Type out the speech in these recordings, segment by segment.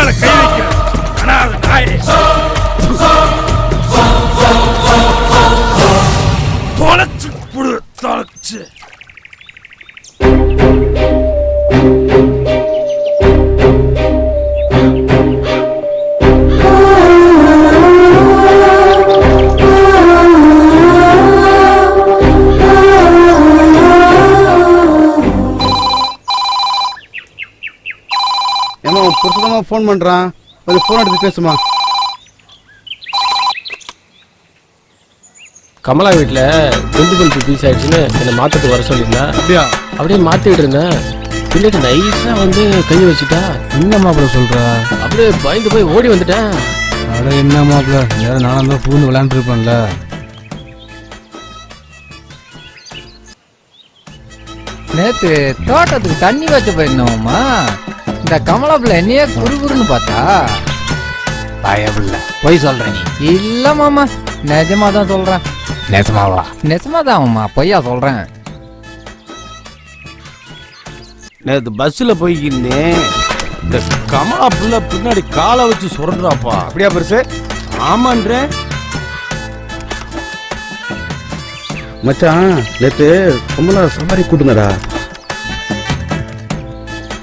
மேல கை வைக்கிறேன். ஆனா அது நாயே தொலைச்சு புடு, தொலைச்சு. ஏமா புருஷமா ஃபோன் பண்றான், கொஞ்சம் ஃபோன் எடுத்து பேசுமா. கமலா வீட்டில் குண்டு பல்பு பீஸ் ஆயிடுச்சுன்னு என்னை மாற்றத்துக்கு வர சொல்லியிருந்தேன். அப்படியா? அப்படியே மாற்றிட்டு இருந்தேன். பின்னாடி நைஸாக வந்து கை வச்சுட்டா. என்ன மாப்பிள்ள சொல்ற? அப்படியே பயந்து போய் ஓடி வந்துட்டேன். அட என்ன மாப்பிள்ள, வேற நானும் தான் பூந்து விளையாண்டுருப்பேன்ல. நேத்து தோட்டத்துக்கு தண்ணி வச்ச போயிருந்தோம்மா. இந்த கமலா பிள்ளை என்னையே குறுகுறுன்னு பார்த்தா. பயபில்ல போய் சொல்ற நீ? இல்ல மாமா, நிஜமா தான் சொல்றேன். நெசமாவா? நெசமாதான் அம்மா, பொய்யா சொல்றேன். நேற்று பஸ்ஸில் போய்க்கிருந்தேன். இந்த கமலா புள்ள பின்னாடி காலை வச்சு சுரண்டுறாப்பா. அப்படியா பெருசு? ஆமான்ற மச்சான், நேத்து கமலா சவாரி கூட்டுனடா.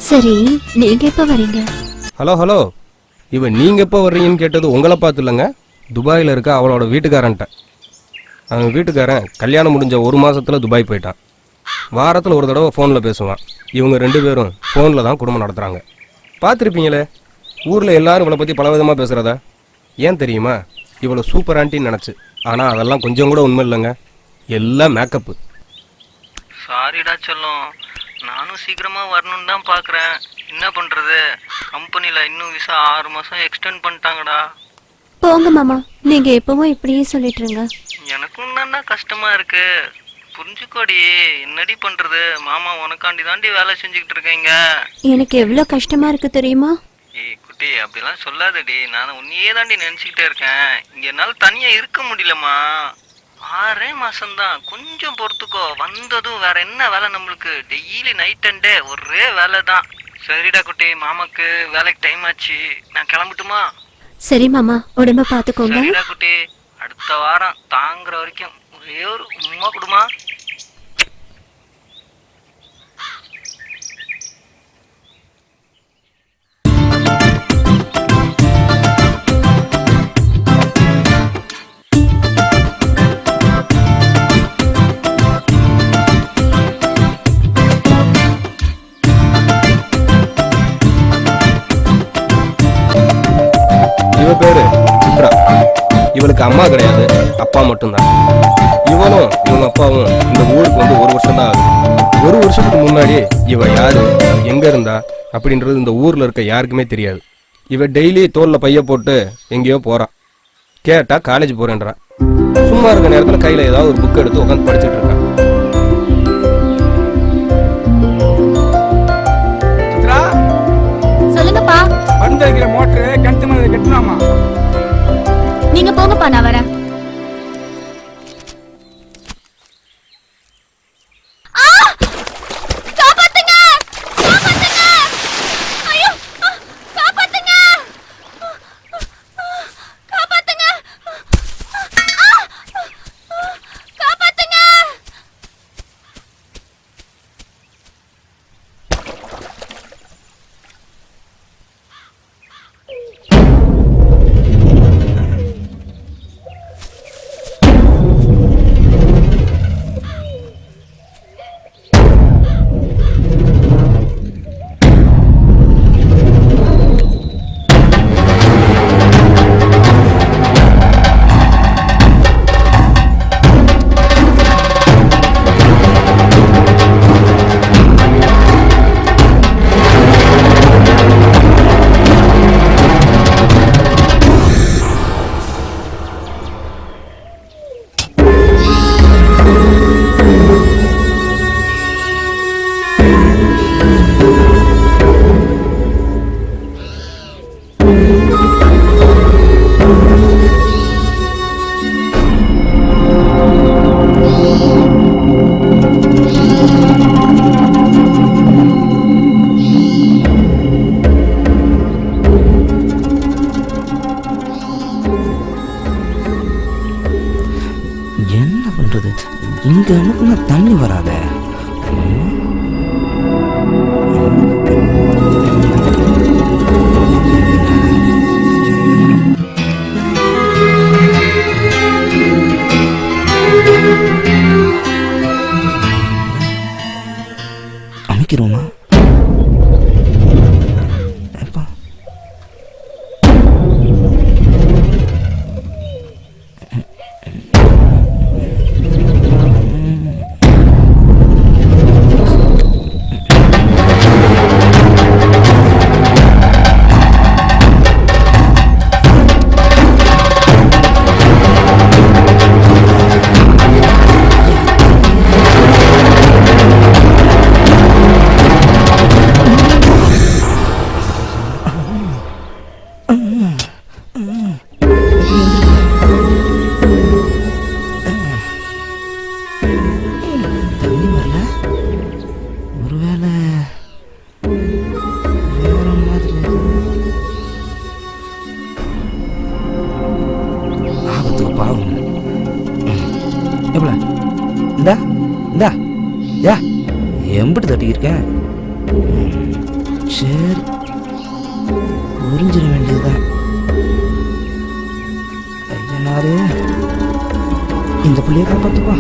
சரி, நீங்க எப்ப வரீங்க? ஹலோ ஹலோ, இவன் நீங்கள் எப்போ வர்றீங்கன்னு கேட்டது உங்களை பார்த்து இல்லைங்க, துபாயில் இருக்க அவளோட வீட்டுக்காரன்ட்ட. அவன் வீட்டுக்காரன் கல்யாணம் முடிஞ்ச 1 மாதத்தில் துபாய் போயிட்டான். வாரத்தில் ஒரு தடவை ஃபோனில் பேசுவான். இவங்க 2 பேரும் ஃபோனில் தான் குடும்பம் நடத்துகிறாங்க. பார்த்துருப்பீங்களே, ஊரில் எல்லாரும் இவளை பற்றி பலவிதமாக பேசுகிறதா. ஏன் தெரியுமா? இவ்வளோ சூப்பர் ஆண்டின்னு நினச்சி. ஆனால் அதெல்லாம் கொஞ்சம் கூட உண்மை இல்லைங்க, எல்லாம் மேக்கப்பு. சாரிடா செல்லம், நானும் சீக்கிரமா வரணும்னு தான் பாக்குறேன். என்ன பண்றது, கம்பெனில இன்னும் விசா 6 மாசம் எக்ஸ்டெண்ட் பண்ணிட்டாங்கடா. போங்க மாமா, நீங்க எப்பவும் இப்படியே சொல்லிட்டு இருங்க. எனக்கும் தான்டா கஷ்டமா இருக்கு, புரிஞ்சுக்கோடி. என்னடி பண்றது, மாமா உனக்காண்டி தாண்டி வேலை செஞ்சுக்கிட்டு இருக்கீங்க. எனக்கு எவ்வளவு கஷ்டமா இருக்கு தெரியுமா? ஏய் குட்டி, அப்படிலாம் சொல்லாதடி. நான் உன்னையே தாண்டி நினைச்சுக்கிட்டே இருக்கேன். இங்க என்னால தனியா இருக்க முடியலம்மா. 6 மாசம்தான், கொஞ்சம் பொறுத்துக்கோ. வந்ததும் வேற என்ன வேலை நம்மளுக்கு? டெய்லி நைட் அண்ட் டே ஒரே வேலை தான். சரிடா குட்டி, மாமாக்கு வேலைக்கு டைம் ஆச்சு, நான் கிளம்பட்டுமா? சரி மாமா, உடம்ப பாத்துக்கோங்க. சரிடா குட்டி, அடுத்த வாரம் தாங்குற வரைக்கும் ஒரே ஒரு உம்மா கொடுமா. இவ பேரு சித்ரா. இவளுக்கு அம்மா கிடையாது, அப்பா மட்டும்தான். இவனும் இவங்க அப்பாவும் இந்த ஊருக்கு வந்து 1 வருஷம் தான் ஆகுது. 1 வருஷத்துக்கு முன்னாடி இவ யாரு, எங்க இருந்தா அப்படின்றது இந்த ஊர்ல இருக்க யாருக்குமே தெரியாது. இவ டெய்லி தோல்ல பைய போட்டு எங்கேயோ போறா. கேட்டா காலேஜ் போறேன்றா. சும்மா இருக்க நேரத்துல கையில ஏதாவது ஒரு புக் எடுத்து உட்காந்து படிச்சுட்டு இருக்கா. சொல்லுங்கப்பா. வந்து இருக்கிற மோட்டரு கிணத்து மேல கட்டலாமா? நீங்க போங்கப்பா, நான் வரேன். இங்க அமுக்குனா தண்ணி வராத. அமைக்கிறோமா? எம்பிட்டு தட்டிக்கிருக்கேன். சரி, உறிஞ்சிட வேண்டியதுதான். ஐயனாரு, இந்த பிள்ளைய காப்பாத்துப்பா.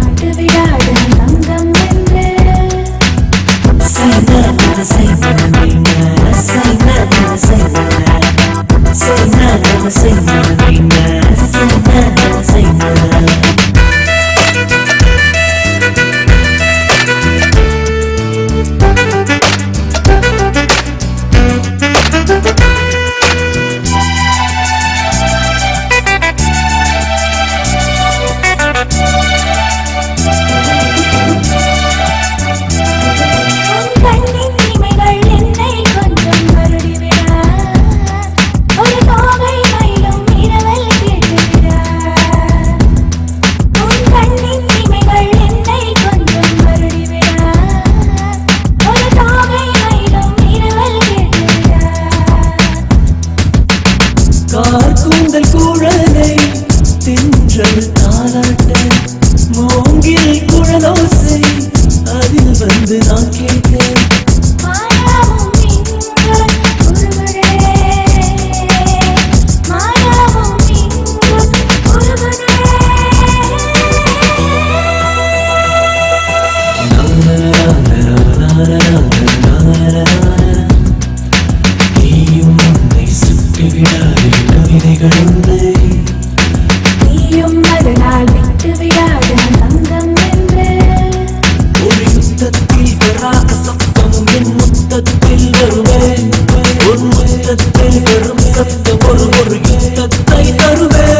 விட்டு விடாத தங்கம் என்று மூங்கில் குழலோசை அதில் வந்து நான் கேட்டேன். நீயும் உன்னை சுற்றி விடாத கவிதைகள் உன்னை ஒரு யுத்தத்தில் வராக சத்தமும் என் முத்தத்தில் வருவேன். ஒரு முத்தத்தில் வரும் சத்தம் ஒரு யுத்தத்தை தருவேன்.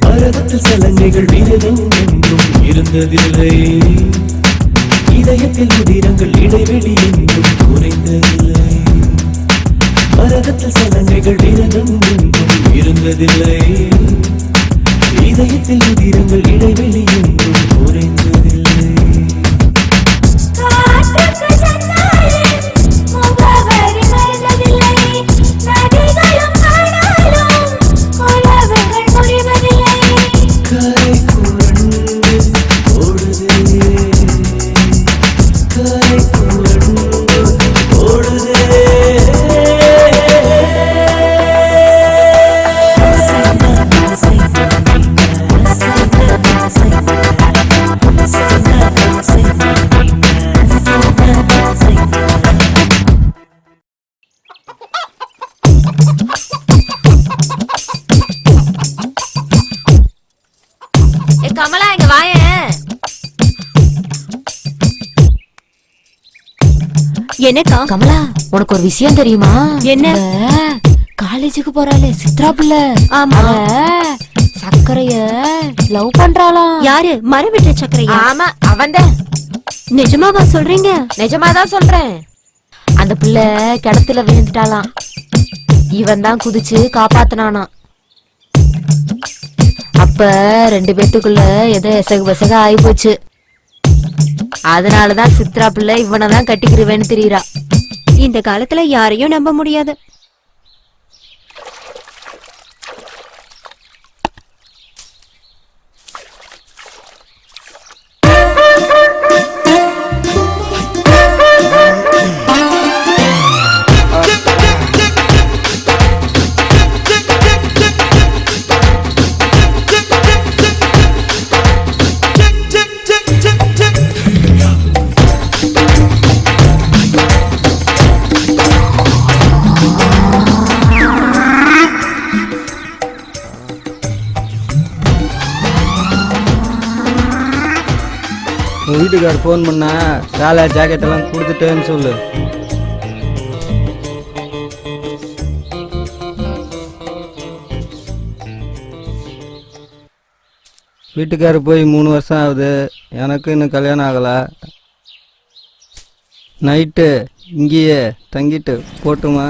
பரதத்தில் சலங்கைகள் வீரதும் என்றும் இருந்ததில்லை. இதயத்தில் உதிரங்கள் இடைவெளி என்றும் குறைந்ததில்லை. பரதத்தில் சலங்கைகள் வீரதும் என்றும் இருந்ததில்லை. இதயத்தில் உதிரங்கள் இடைவெளி என்றும் குறைந்ததில்லை. கமலா இங்க வாயேன். என்னக்கா? கமலா, உனக்கு ஒரு விஷயம் தெரியுமா? என்ன? காலேஜுக்கு போறாளே சித்ரா பிள்ளை, ஆமா. சக்கரைய லவ் பண்றாளாம். யாரு? மரவிட்ட சக்கரையா? ஆமா, அவன்தான். நிஜமாவா சொல்றீங்க? நிஜமாதான் சொல்றேன். அந்த பிள்ளை கிணத்துல விழுந்துட்டாளாம். இவன் தான் குதிச்சு காப்பாத்தினானா. அப்ப 2 பேத்துக்குள்ள ஏதோ எசகு பசக ஆகி போச்சு. அதனாலதான் சித்ரா பிள்ளை இவனதான் கட்டிக்கிருவேன்னு தெரியுறா. இந்த காலத்துல யாரையும் நம்ப முடியாது. வீட்டுக்கார் ஃபோன் பண்ணா சேலை ஜாக்கெட் எல்லாம் கொடுத்துட்டேன்னு சொல்லு. வீட்டுக்காரு போய் 3 வருஷம் ஆகுது. எனக்கு இன்னும் கல்யாணம் ஆகலை. நைட்டு இங்கேயே தங்கிட்டு போட்டுமா?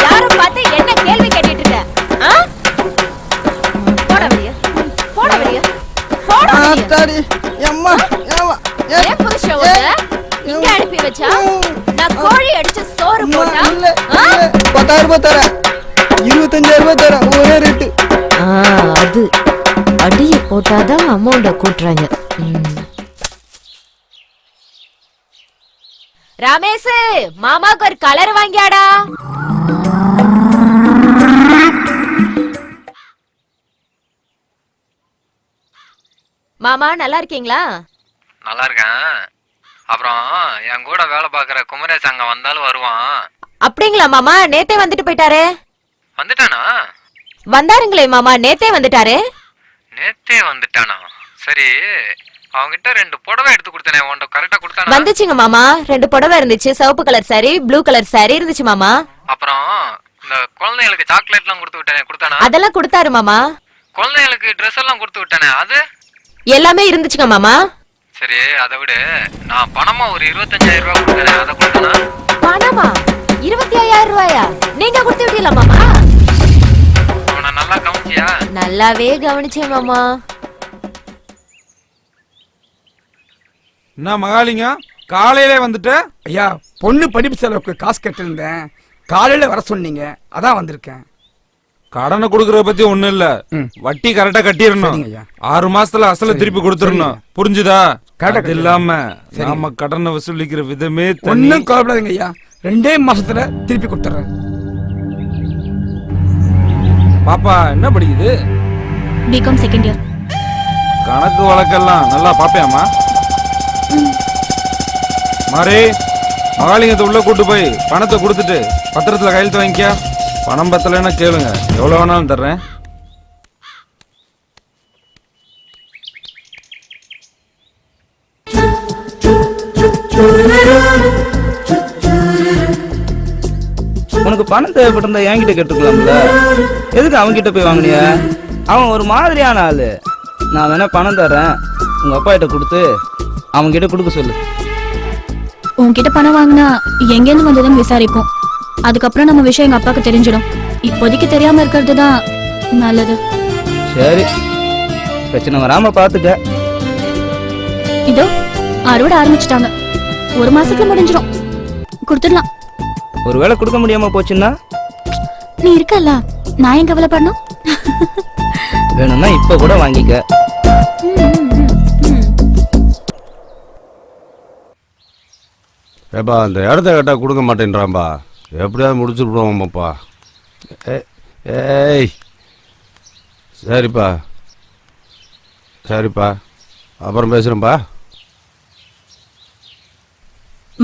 யாரும் பார்த்து என்ன கேள்வி கேட்டுட்டு இருக்க? போட வெளிய, போட வெளிய, போட வெளிய. அம்மா ஏன் புருஷன் உன்னை இங்க அனுப்பி வச்சா? நான் கோழி அடிச்ச சோறு போட்டா 10,000 ரூபாய் தரேன், 25,000 ரூபாய் தரேன், ஒரே ரேட்டு. அது அடிய போட்டாதான் அமௌண்ட கூட்டுறாங்க. ரமேஷ், மாமாக்கு ஒரு கலர் வாங்கியாடா. மாமா நல்லா இருக்கீங்களா? நல்லா இருக்கேன். அப்புறம் என் கூட வேலை பாக்குற குமரேஷ் அங்க வந்தாலும் வருவான். அப்படிங்களா மாமா? நேத்தே வந்துட்டு போயிட்டாரு. வந்துட்டானா? வந்தாருங்களே மாமா, நேத்தே வந்துட்டாரு. நேத்தே வந்துட்டானா? சரி, அவங்கிட்ட 2 புடவை எடுத்து கொடுத்தனே, உன்கிட்ட கரெக்டா கொடுத்தானா? வந்துச்சுங்க மாமா. 2 புடவை இருந்துச்சு. சிவப்பு colour sorry, blue colour sorry இருந்துச்சு மாமா. அப்புறம் இந்த குழந்தைகளுக்கு சாக்லேட்லாம் கொடுத்து விட்டானே, கொடுத்தானா? அதெல்லாம் கொடுத்தாரு மாமா. குழந்தைகளுக்கு ட்ரெஸ் எல்லாம் கொடுத்து விட்டானே, அது எல்லாமே இருந்துச்சுங்க மாமா. சரி, அதை விட நான் பணமா ஒரு 25,000 ரூபாய் கொடுத்தேனே, அதை கொடுத்தானா? பணமா? 25,000 ரூபாயா? நீங்க கொடுத்து விட்டீங்களா மாமா? அவனை நல்லா கவனிச்சியா? நல்லாவே கவனிச்சேன் மாமா. என்ன மகாலிங்க காலையிலே வந்துட்ட? ஐயா, பொண்ணு படிப்பு செலவுக்கு காசு கட்டிருந்தேன், காலையில வர சொன்னீங்க, அதான் வந்திருக்கேன். கடனை கொடுக்கறத பத்தி ஒண்ணும் இல்ல, வட்டி கரெக்டா கட்டிடணும். 6 மாசத்துல அசல திருப்பி கொடுத்துடணும், புரிஞ்சுதா? அது இல்லாம நாம கடனை வசூலிக்கிற விதமே ஒன்னும் கவலைப்படாதீங்க ஐயா, 2 மாசத்துல திருப்பி கொடுத்துறேன். பாப்பா என்ன படிக்குது? BCom second year. கணக்கு வழக்கெல்லாம் நல்லா பாப்பேம்மா. மாறி மகாலிங்கத்தை உள்ள கூட்டு போய் பணத்தை கொடுத்துட்டு பத்திரத்துல கையெழுத்து வாங்கிக்க. பணம் பத்தலைன்னா கேளுங்க, எவ்வளவு வேணாலும் தர்றேன். உனக்கு பணம் தேவைப்பட்டிருந்தா என்கிட்ட கேட்டுக்கலாம்ல, எதுக்கு அவன்கிட்ட போய் வாங்கினிய? அவன் ஒரு மாதிரியான ஆளு. நான் வேணா பணம் தரேன், உங்க அப்பா கிட்ட கொடுத்து அவன்கிட்ட கொடுக்க சொல்லு. உன்கிட்ட பணம் வாங்கினா எங்கேருந்து வந்ததுன்னு விசாரிப்போம். அதுக்கப்புறம் நம்ம விஷயம் எங்க அப்பாவுக்கு தெரிஞ்சிடும். இப்போதைக்கு தெரியாம இருக்கிறது தான் நல்லது. சரி, பிரச்சனை வராம பாத்துக்க. இதோ அறுவடை ஆரம்பிச்சிட்டாங்க, 1 மாசத்துல முடிஞ்சிடும், கொடுத்துடலாம். ஒருவேளை கொடுக்க முடியாம போச்சுன்னா? நீ இருக்கல்ல, நான் ஏன் கவலைப்படணும்? வேணும்னா இப்ப கூட வாங்கிக்க. ஏப்பா அந்த இடத்த கேட்டா கொடுக்க மாட்டேன்றான்பா, எப்படியாவது முடிச்சுடுவோம்ப்பா. ஏய் சரிப்பா சரிப்பா, அப்புறம் பேசுறேன்ப்பா.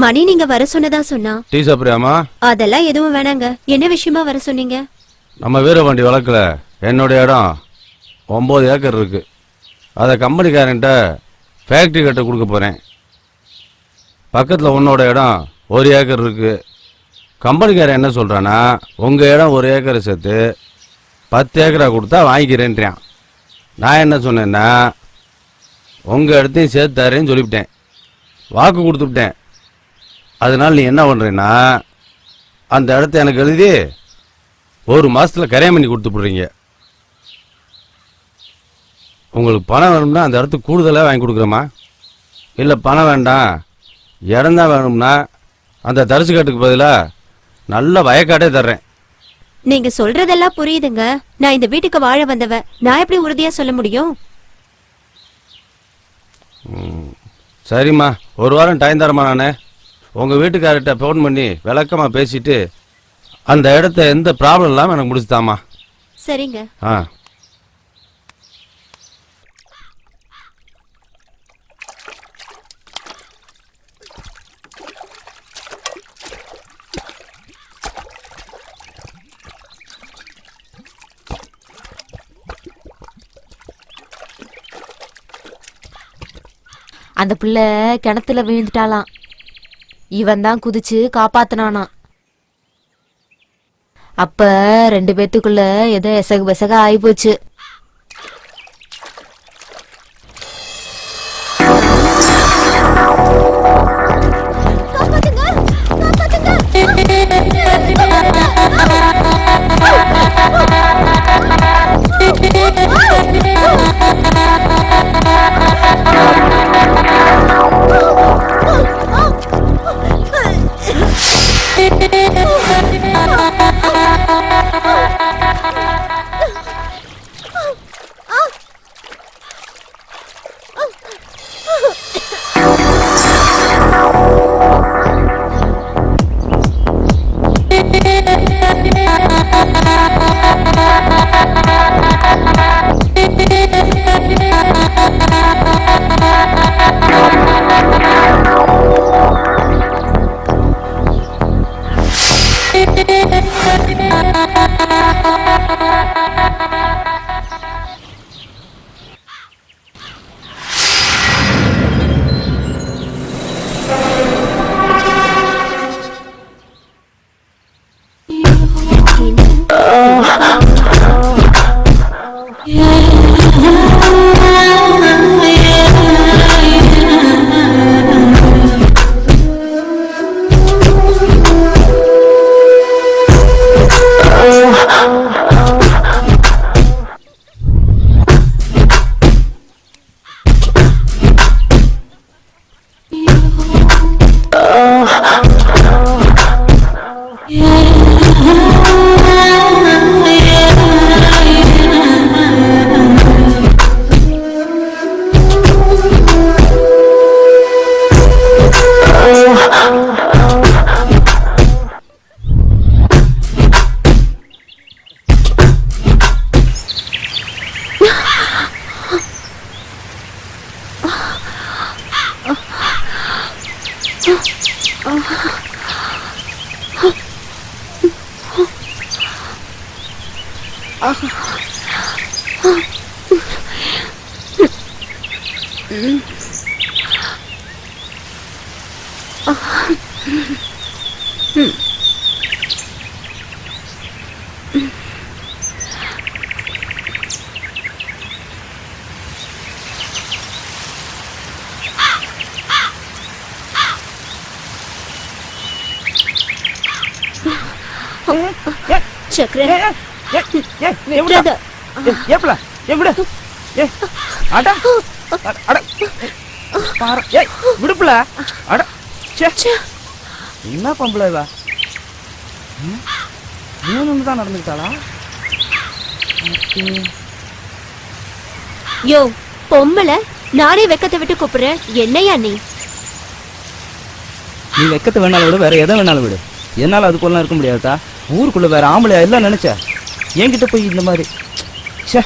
மணி நீங்க வர சொன்னதா சொன்னா. டீ சாப்பிட்றியாமா? அதெல்லாம் எதுவும் வேணாங்க. என்ன விஷயமா வர சொன்னீங்க? நம்ம வீரபாண்டி வழக்கில் என்னுடைய இடம் 9 ஏக்கர் இருக்கு. அதை கம்பெனிக்காரன்ட்ட ஃபேக்ட்ரி கட்ட கொடுக்க போகிறேன். பக்கத்தில் உன்னோட இடம் 1 ஏக்கர் இருக்கு. கம்பெனிக்காரன் என்ன சொல்கிறான்னா, உங்கள் இடம் 1 ஏக்கரை சேர்த்து 10 ஏக்கரா கொடுத்தா வாங்கிக்கிறேன்றான். நான் என்ன சொன்னேன்னா, உங்கள் இடத்தையும் சேர்த்து தரேன்னு சொல்லிவிட்டேன், வாக்கு கொடுத்துவிட்டேன். அதனால் நீ என்ன பண்ணுறேன்னா, அந்த இடத்த எனக்கு எழுதி 1 மாதத்தில் கரையம் பண்ணி கொடுத்து போடுறீங்க. உங்களுக்கு பணம் வேணும்னா அந்த இடத்துக்கு கூடுதலாக வாங்கி கொடுக்குறேம்மா. இல்லை பணம் வேண்டாம், இடம் தான் வேணும்னா அந்த தரிசு காட்டுக்கு பதிலாக நல்ல வயக்காடே தர்றேன். நீங்க சொல்றதெல்லாம் புரியுதுங்க. நான் இந்த வீட்டுக்கு வாழ வந்தவ, நான் எப்படி உறுதியா சொல்ல முடியும்? சரிம்மா, 1 வாரம் டைம் தரமா. நான் உங்கள் வீட்டுக்கார்ட்ட ஃபோன் பண்ணி விளக்கமாக பேசிட்டு அந்த இடத்த எந்த ப்ராப்ளம் இல்லாமல் எனக்கு முடிச்சுதாம்மா. சரிங்க. ஆ அந்த பிள்ளை கிணத்துல விழுந்துட்டாலாம். இவன் தான் குதிச்சு காப்பாத்தினானா. அப்ப 2 பேத்துக்குள்ள ஏதோ எசகு பெசக ஆயிப்போச்சு. சக்கர ஏப்ல விடு ஏ அட அட பாரு ஏய் விடுப்புல அட சே என்ன பம்பள இவ நீனும் தான் நடந்துட்டாளா யோ பொம்பளை நானே வெக்கத்தை விட்டு கூப்பிடுறேன் என்னையா நீ வெக்கத்தை வேணாலும் விடு வேற எதை வேணாலும் விடு என்னால அதுக்குள்ள இருக்க முடியாதா ஊருக்குள்ள வேற ஆம்பளையா எல்லாம் நினைச்ச என்கிட்ட போய் இந்த மாதிரி ச்சே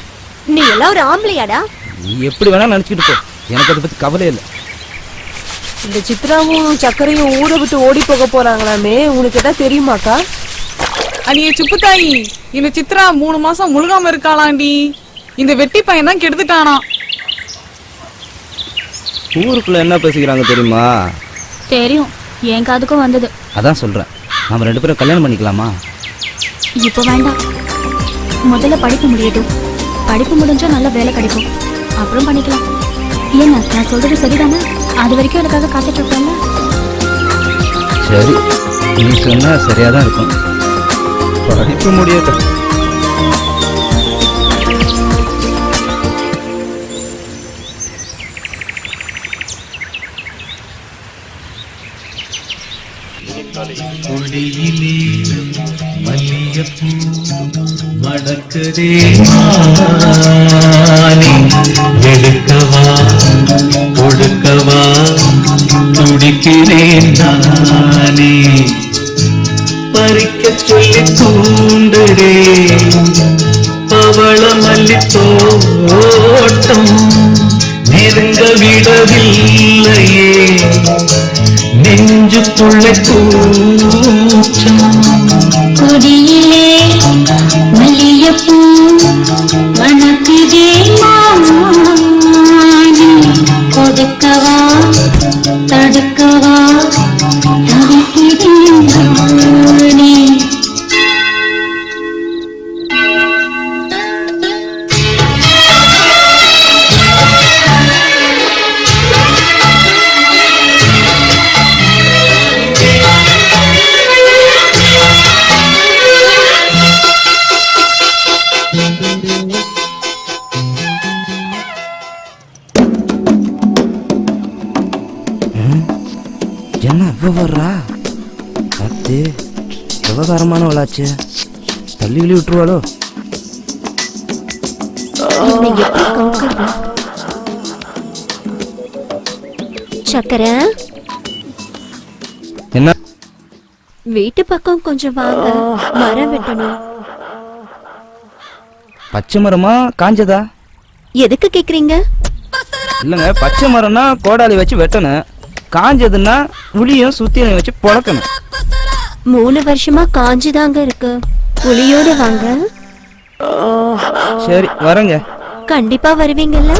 நீ எல்லாம் ஒரு ஆம்பளையாடா நீ எப்படி வேணா நினைச்சுக்கிட்டு போ எனக்கு அதை பத்தி கவலை இல்லை இந்த சித்ராவும் சக்கரையும் ஊரை விட்டு ஓடி போக போறாங்களாமே உனக்கு ஏதாவது தெரியுமாக்கா? அடியே சுப்புத்தாயி இந்த சித்ரா 3 மாசம் முழுகாம இருக்காளாண்டி. இந்த வெட்டி பையன் தான் கெடுத்துட்டானா. ஊருக்குள்ள என்ன பேசிக்கிறாங்க தெரியுமா? தெரியும், என் காதுக்கும் வந்தது. அதான் சொல்றேன், நாம 2 பேரும் கல்யாணம் பண்ணிக்கலாமா? இப்போ வேண்டாம், முதல்ல படிப்பு முடியட்டும். படிப்பு முடிஞ்சா நல்ல வேலை கிடைக்கும், அப்புறம் பண்ணிக்கலாம். ஏன்னா நான் சொல்றது சரிதானே? அது வரைக்கும் எனக்காக காத்துட்டு இருப்பாங்க. சரி, நீ சொன்னா சரியா தான் இருக்கும். படிப்பு முடியட்டும். கொடியிலே மல்லியப்பூ மணக்குதே மானே, எடுக்கவா ஒடுக்கவா துடிக்கிறேன் நானே, பறிக்க சொல்லி தூண்டுதே பவள மல்லி தோட்டம், நெருங்க விடவில்லையே நெஞ்சுக்குள்ள கூச்சம். கொடியிலே மல்லியப்பூ மணக்குதே மானே, கொடுக்கவா தடுக்கவா தடுக்கிறேன் நானே. என்ன இவ்வளோ வர்றா? அது விவகாரமானவளாச்சு, தள்ளி விழி விட்டுருவாளோ? சக்கரை, என்ன வீட்டு பக்கம் கொஞ்சம் வாங்க, மரம் வெட்டணும். பச்சை மரமா காஞ்சதா? எதுக்கு கேக்குறீங்க? இல்லைங்க, பச்சை மரம்னா கோடாலி வச்சு வெட்டணும், காஞ்சதுன்னா உளியும் சுத்தியும் வச்சு பொழக்கணும். 3 வருஷமா காஞ்சுதாங்க இருக்கு, புளியோட வாங்க. சரி வரேங்க. கண்டிப்பா வருவீங்கல்ல?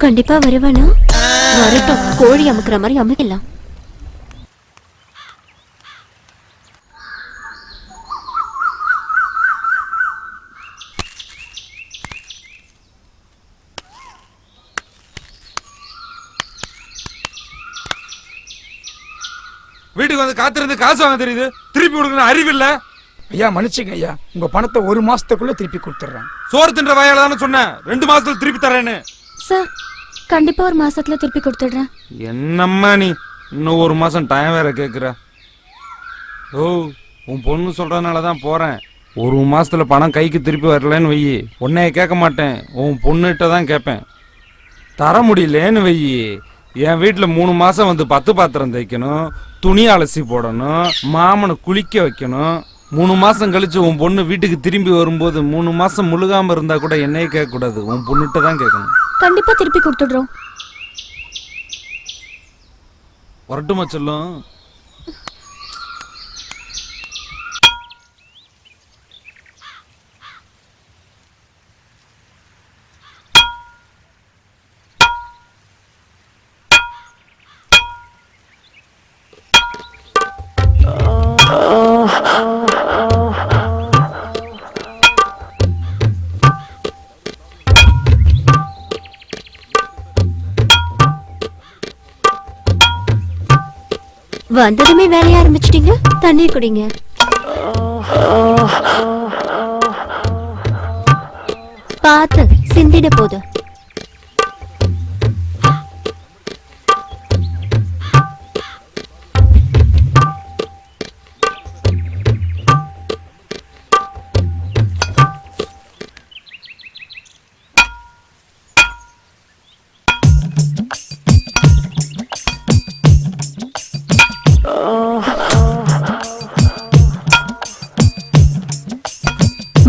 கண்டிப்பா வருவேனா? வரட்டும், கோழி அமுக்குற மாதிரி அமுக்கலாம். வீட்டுக்கு வந்து காத்திருந்து காசு வாங்க தெரியுது, திருப்பி கொடுக்கணும் அறிவு இல்ல. ஐயா மன்னிச்சுங்க ஐயா, உங்க பணத்தை 1 மாசத்துக்குள்ள திருப்பி கொடுத்துட்றேன். சோறு தின்ற வயல தானே சொன்னேன் 2 மாசத்துல திருப்பி தரேன்னு. சார், கண்டிப்பா 1 மாசத்துல திருப்பி கொடுத்துடுறேன். என்னம்மா நீ இன்னும் 1 மாசம் டைம் வேற கேக்குற? ஓ, உன் பொண்ணு சொல்றதுனால தான் போறேன். 1 மாசத்துல பணம் கைக்கு திருப்பி வரலன்னு வையி, உன்னைய கேட்க மாட்டேன், உன் பொண்ணுகிட்ட தான் கேட்பேன். தர முடியலன்னு வையி, என் வீட்டில் 3 மாசம் வந்து 10 பாத்திரம் தைக்கணும், துணி அலசி போடணும், மாமனை குளிக்க வைக்கணும். 3 மாசம் கழிச்சு உன் பொண்ணு வீட்டுக்கு திரும்பி வரும்போது 3 மாசம் முழுகாம இருந்தா கூட என்னையே கேட்க கூடாது, உன் பொண்ணுகிட்ட தான் கேட்கணும். கண்டிப்பா திருப்பி கொடுத்துடுறோம். வரட்டுமா சொல்லும்? வந்ததுமே வேலைய ஆரம்பிச்சிட்டீங்க. தண்ணி குடிங்க. பாத்து சிந்திட போது.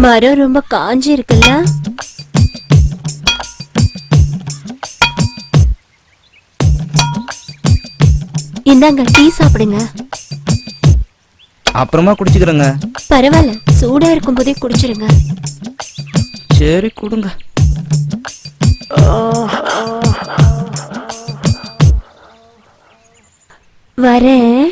மரம் ரொம்ப காஞ்சி இருக்குல்ல? இந்தாங்க டீ சாப்பிடுங்க. அப்புறமா குடிச்சுக்கிறேங்க. பரவாயில்ல, சூடா இருக்கும் போதே குடிச்சிருங்க. சரி கொடுங்க. வரேன்.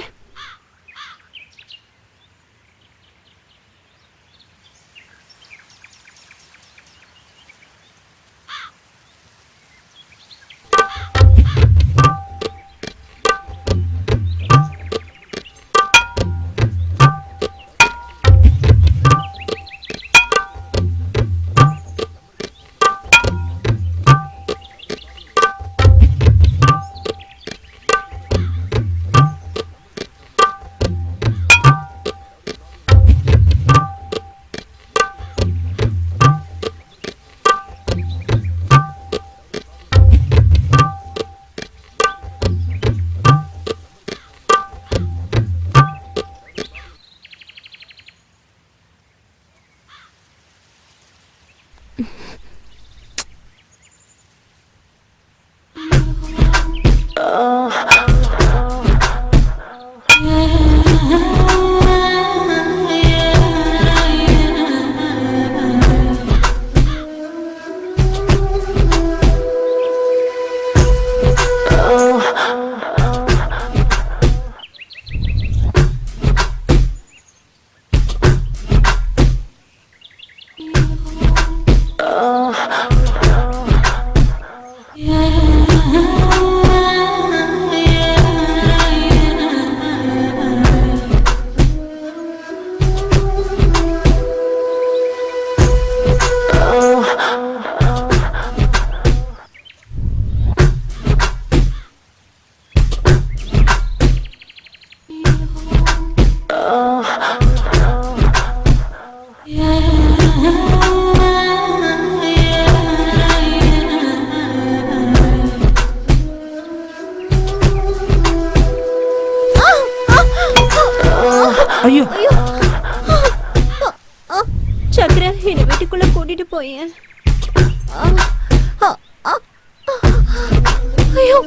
ஐயோ சக்கர, என்ன வீட்டுக்குள்ள கூட்டிட்டு போயேன். ஐயோ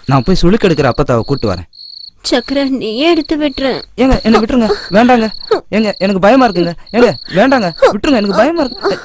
நான் போய் சுளுக்கு எடுக்கிற அப்பத்தாவை கூட்டு வரேன். சக்கர, நீயே எடுத்து விட்டுறேன். ஏங்க என்ன விட்டுருங்க. வேண்டாங்க. ஏங்க எனக்கு பயமா இருக்குங்க. ஏங்க வேண்டாங்க, விட்டுருங்க. எனக்கு பயமா இருக்கு.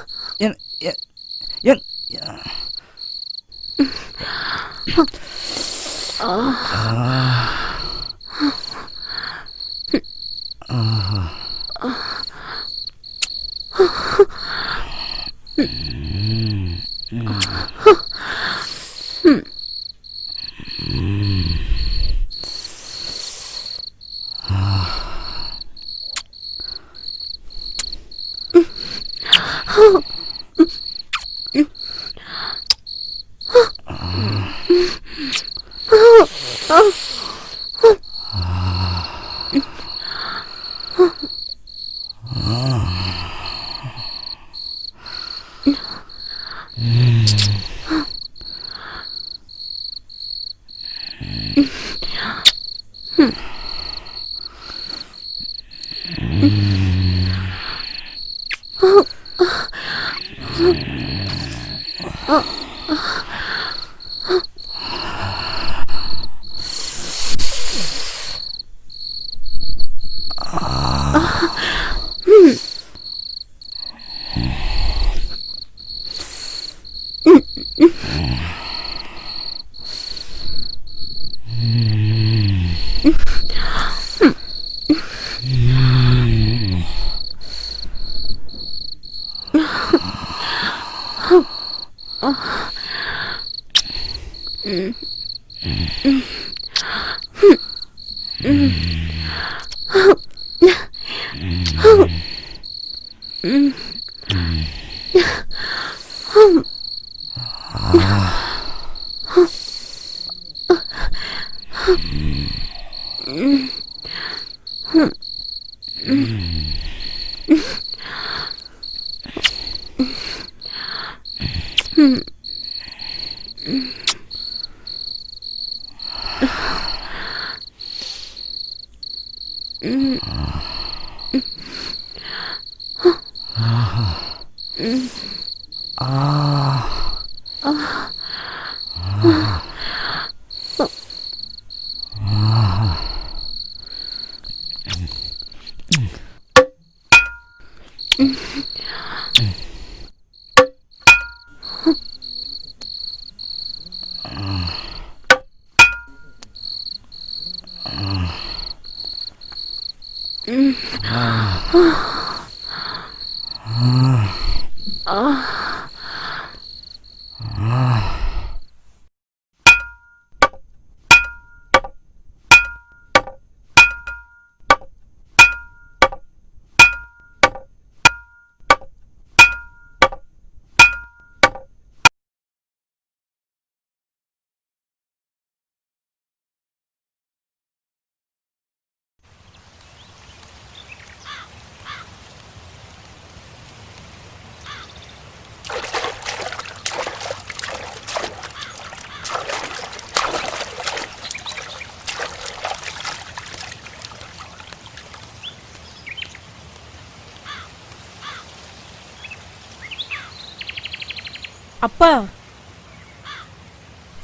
அப்பா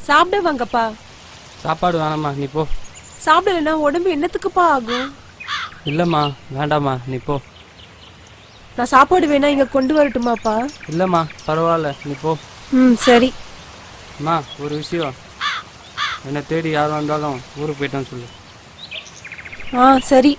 சாப்பிட வாங்கப்பா. சாப்பாடு வேணாம்மா நீ போ. சாப்பிடலன்னா உடம்பு என்னத்துக்குப்பா ஆகும்? இல்லைம்மா வேண்டாம்மா நீ போ. நான் சாப்பாடு வேணா இங்க கொண்டு வரட்டுமாப்பா? இல்லைம்மா பரவாயில்ல நீ போ. சரி. அம்மா ஒரு விஷயம், என்னை தேடி யார் வந்தாலும் ஊருக்கு போயிட்டான்னு சொல்லு. சரி.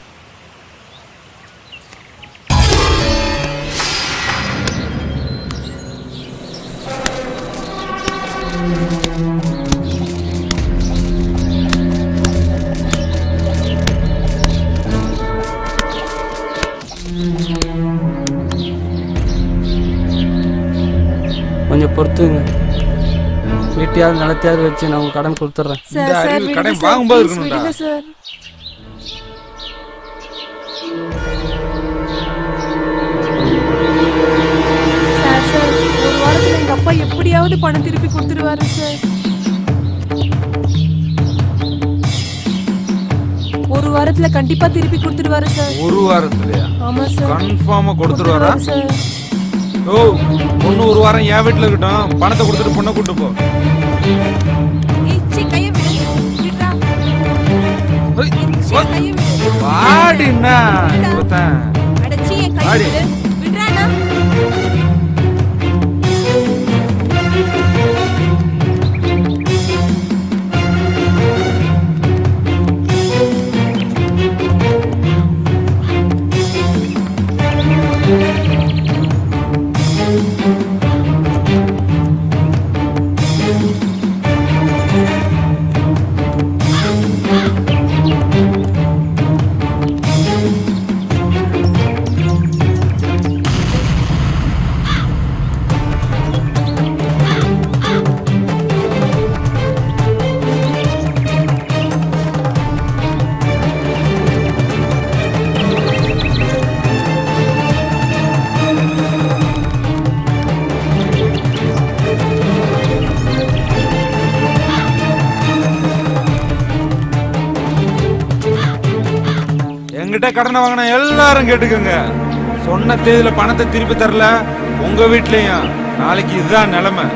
கொஞ்சம் பொறுத்துங்க, வீட்டையாவது நிலத்தையாவது வச்சு நான் உங்களுக்கு கடன் கொடுத்துட்றேன். கடன் வாங்கும்போது இருக்கணும்டா சார். சார் ஒரு வாரத்துல எங்க அப்பா எப்படியாவது பணம் திருப்பி கொடுத்துருவாரு சார். ஒரு வாரத்துல கண்டிப்பா திருப்பி கொடுத்துருவாரு சார். ஒரு வாரத்துலயா? ஆமா சார். கன்ஃபார்மா கொடுத்துருவாரா சார்? ஓ பொண்ணு ஒரு வாரம் என் வீட்டுல இருக்கட்டும், பணத்தை கொடுத்துட்டு பொண்ணை கூட்டு போ. வாடினா என்கிட்ட கடனை வாங்கின எல்லாரும் கேட்டுக்கோங்க, சொன்ன தேதியில பணத்தை திருப்பி தரல உங்க வீட்லயும் நாளைக்கு இதுதான் நிலைமை.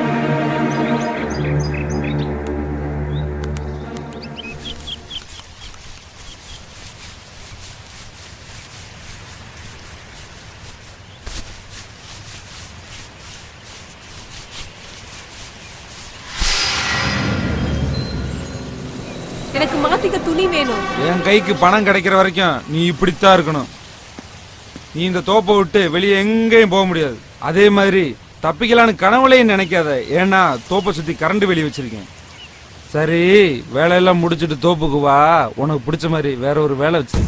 எனக்கு மாத்திக்க துணி வேணும். என் கைக்கு பணம் கிடைக்கிற வரைக்கும் நீ இப்படித்தான் இருக்கணும். நீ இந்த தோப்பை விட்டு வெளியே எங்கேயும் போக முடியாது. அதே மாதிரி தப்பிக்கலான்னு கனவுலையும் நினைக்காத, ஏன்னா தோப்பை சுத்தி கரண்ட் வெளியே வச்சிருக்கேன். சரி வேலையெல்லாம் முடிச்சுட்டு தோப்புக்கு வா, உனக்கு பிடிச்ச மாதிரி வேற ஒரு வேலை வச்சு.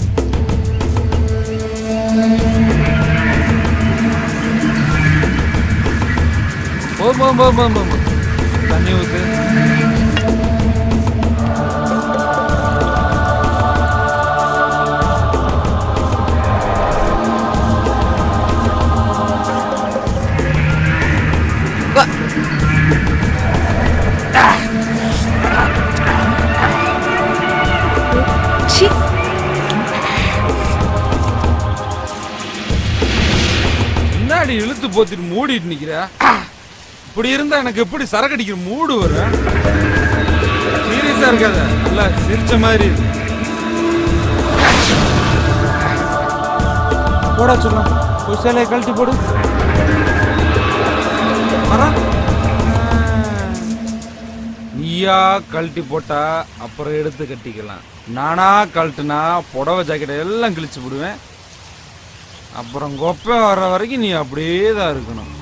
தண்ணி ஊத்து. முன்னாடி இழுத்து போத்திட்டு மூடிட்டு நிக்கிற. இப்படி இருந்தா எனக்கு எப்படி சரக்கு அடிக்கிற மூடு வரும்? சீரியஸா இருக்காத, நல்லா சிரிச்ச மாதிரி இருக்கு. போடா சொல்லலாம், ஒரு சேலையை கழட்டி போடு. நீயா கழட்டி போட்டா அப்புறம் எடுத்து கட்டிக்கலாம். நானா கழட்டுனா புடவை ஜாக்கெட்டை எல்லாம் கிழிச்சு விடுவேன். அப்புறம் கொப்பை வர்ற வரைக்கும் நீ அப்படியே தான் இருக்கணும்.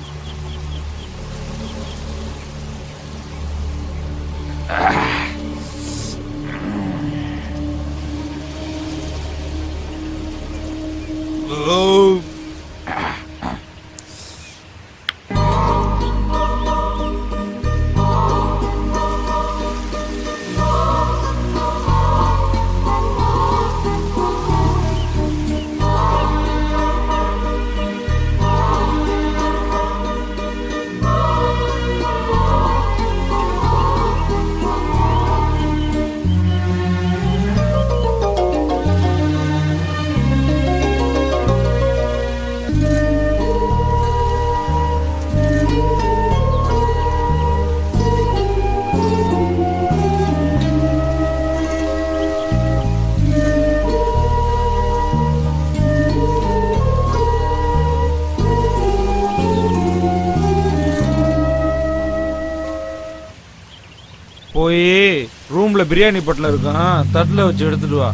போய் ரூம்ல பிரியாணி பொட்டல இருக்கும், தட்டுல வச்சு எடுத்துட்டு வா.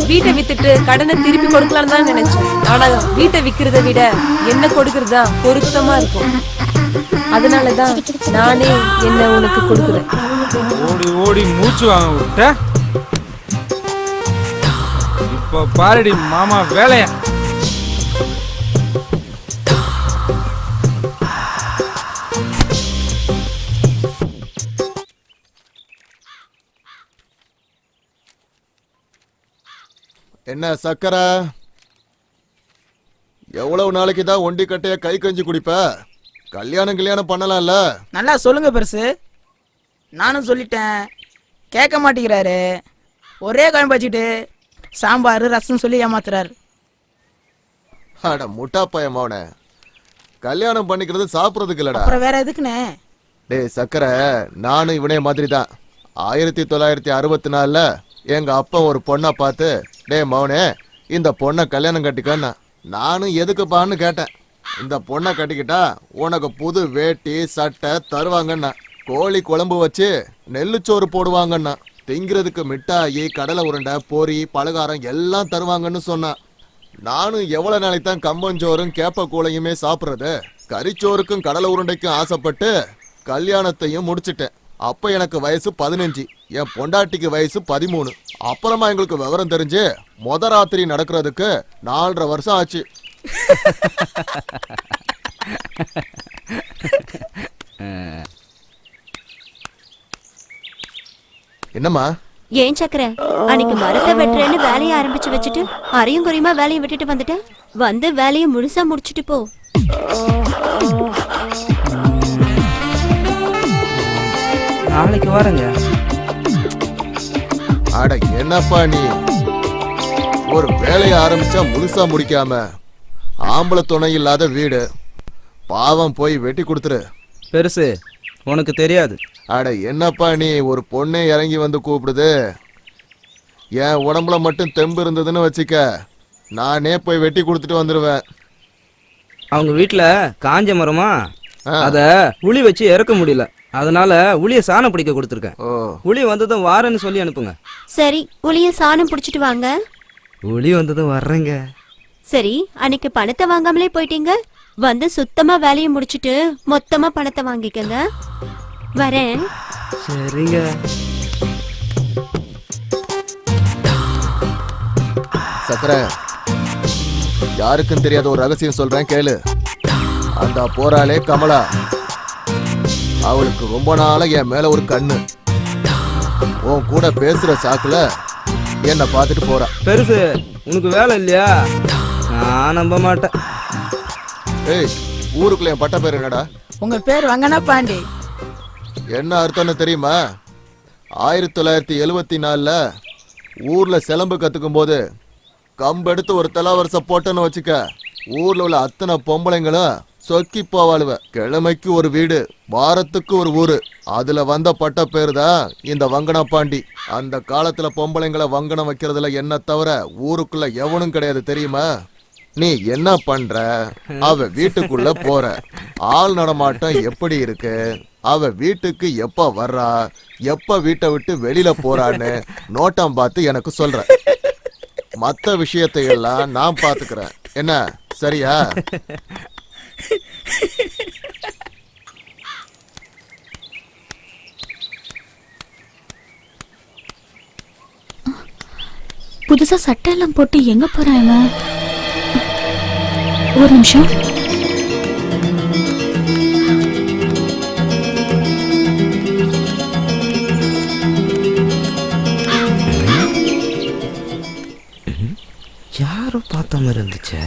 வீட்டை வித்துட்டு கடனை திருப்பி கொடுக்கலான்னு தான் நினைச்சேன். ஆனா வீட்டை விக்கிறத விட என்ன கொடுக்கறதா பொருத்தமா இருக்கும். அதனாலதான் நானே என்ன உனக்கு கொடுக்குறேன். ஓடி ஓடி மூச்சு வாங்க விட்ட. இப்ப பாருடி மாமா வேலைய. என்ன சக்கரை? எவ்வளவு நாளைக்கு தான் ஒண்டி கட்டைய கை கஞ்சி குடிப்ப? கல்யாணம் பண்ணலாம்ல? நல்லா சொல்லுங்க பெருசு. நானும் சொல்லிட்டேன், கேட்க மாட்டேங்கிறாரு. ஒரே குழம்பு வச்சுட்டு சாம்பார் ரசம் சொல்லி ஏமாத்துறாரு. அட முட்டா பையன், கல்யாணம் பண்ணிக்கிறது சாப்பிட்றதுக்கு இல்லடா. அப்புறம் வேற எதுக்குண்ணே? டேய் சக்கரை, நானும் இவனே மாதிரி தான். 1964 எங்க அப்பா ஒரு பொண்ணை பார்த்து, டே மௌனே இந்த பொண்ணை கல்யாணம் கட்டிக்கன்னா. நானும் எதுக்குப்பான்னு கேட்டேன். இந்த பொண்ணை கட்டிக்கிட்டா உனக்கு புது வேட்டி சட்டை தருவாங்கண்ணா, கோழி குழம்பு வச்சு நெல்லுச்சோறு போடுவாங்கண்ணா, திங்கிறதுக்கு மிட்டாயி கடலை உருண்டை பொரி பலகாரம் எல்லாம் தருவாங்கன்னு சொன்னான். நானும் எவ்வளவு நாளைக்கு தான் கம்பஞ்சோறும் கேப்ப கூளையுமே சாப்பிட்றது? கறிச்சோறுக்கும் கடலை உருண்டைக்கும் ஆசைப்பட்டு கல்யாணத்தையும் முடிச்சிட்டேன். அப்ப எனக்கு வயசு 15, என் பொண்டாட்டிக்கு வயசு 13. அப்புறமா எங்களுக்கு விவரம் தெரிஞ்சு மொத ராத்திரி நடக்கிறதுக்கு 4.5 வருஷம் ஆச்சு. என்னம்மா? ஏன் சக்கரை, அன்னைக்கு மரத்தை வெட்டுறேன்னு வேலையை ஆரம்பிச்சு வச்சுட்டு அரையும் குறையுமா வேலையை விட்டுட்டு வந்துட்டேன். வந்து வேலையை முழுசா முடிச்சுட்டு போ. நாளைக்கு வரேங்க. அட என்னப்பா நீ, ஒரு வேலையை ஆரம்பிச்சா முழுசா முடிக்காம ஆம்பளை துணை இல்லாத வீடு, பாவம் போய் வெட்டி கொடுத்துரு. பெருசு உனக்கு தெரியாது. அட என்னப்பா நீ, ஒரு பொண்ணே இறங்கி வந்து கூப்பிடுது. என் உடம்புல மட்டும் தெம்பு இருந்ததுன்னு வச்சுக்க, நானே போய் வெட்டி கொடுத்துட்டு வந்துடுவேன். அவங்க வீட்டுல காஞ்ச மரமா, அத உளி வச்சு இறக்க முடியல, அதனால உளிய சாணம் பிடிக்க கொடுத்துருக்கேன். உளி வந்ததும் வாரேன்னு சொல்லி அனுப்புங்க. சரி, உளிய சாணம் பிடிச்சிட்டு வாங்க. உளி வந்ததும் வர்றேங்க. சரி, அன்னைக்கு பணத்தை வாங்காமலே போயிட்டீங்க. வந்து சுத்தமா வேலையை முடிச்சிட்டு மொத்தமா பணத்தை வாங்கிக்கங்க. வரேன். சரிங்க. சக்கரை, யாருக்கும் தெரியாத ஒரு ரகசியம் சொல்றேன் கேளு. அந்த போறாளே கமலா, அவளுக்கு ரொம்ப நாளா என் மேல ஒரு கண்ணு. உன் கூட பேசுற சாக்குல என்ன பார்த்துட்டு போறா. பெருசு உனக்கு வேலை இல்லையா? நான் நம்ப மாட்டேன். ஏய், ஊருக்குள்ள என் பட்ட பேர் என்னடா? உங்க பேர் வங்கனா பாண்டி. என்ன அர்த்தம்னு தெரியுமா? 1974 ஊர்ல சிலம்பு கத்துக்கும் போது கம்பெடுத்து ஒரு தலாவரசம் போட்டோன்னு வச்சுக்க, ஊர்ல உள்ள அத்தனை பொம்பளைங்களும் சொக்கி போவாளுவ. கிழமைக்கு ஒரு வீடு, வாரத்துக்கு ஒரு ஊரு, அதுல வந்த பட்ட பேரு தான் இந்த வங்கனா பாண்டி. அந்த காலத்துல பொம்பளைங்களை வங்கனம் வைக்கிறதுல என்ன தவிர ஊருக்குள்ள எவனும் கிடையாது தெரியுமா? நீ என்ன பண்ற? அவ வீட்டுக்குள்ள போற, ஆள் நடமாட்டம் எப்படி இருக்கு, அவ வீட்டுக்கு எப்ப வர்றா, எப்ப வீட்டை விட்டு வெளியில போறான்னு நோட்டம் பார்த்து எனக்கு சொல்ற. மத்த விஷயத்தை எல்லாம் நான் பாத்துக்கிறேன். என்ன சரியா? புதுசா சட்டை எல்லாம் போட்டு எங்க போறாங்க? ஒரு நிமிஷம். யாரோ பார்த்த மாதிரி இருந்துச்சு.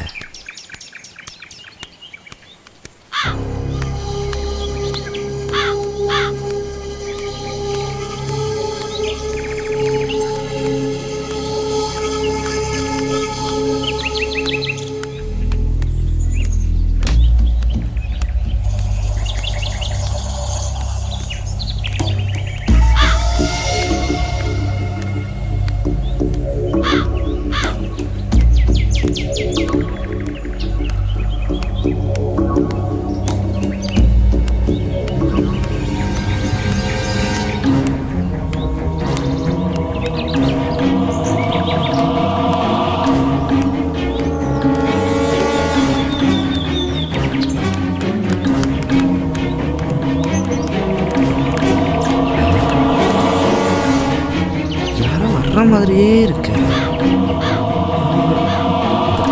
மாதிரியே இருக்கு.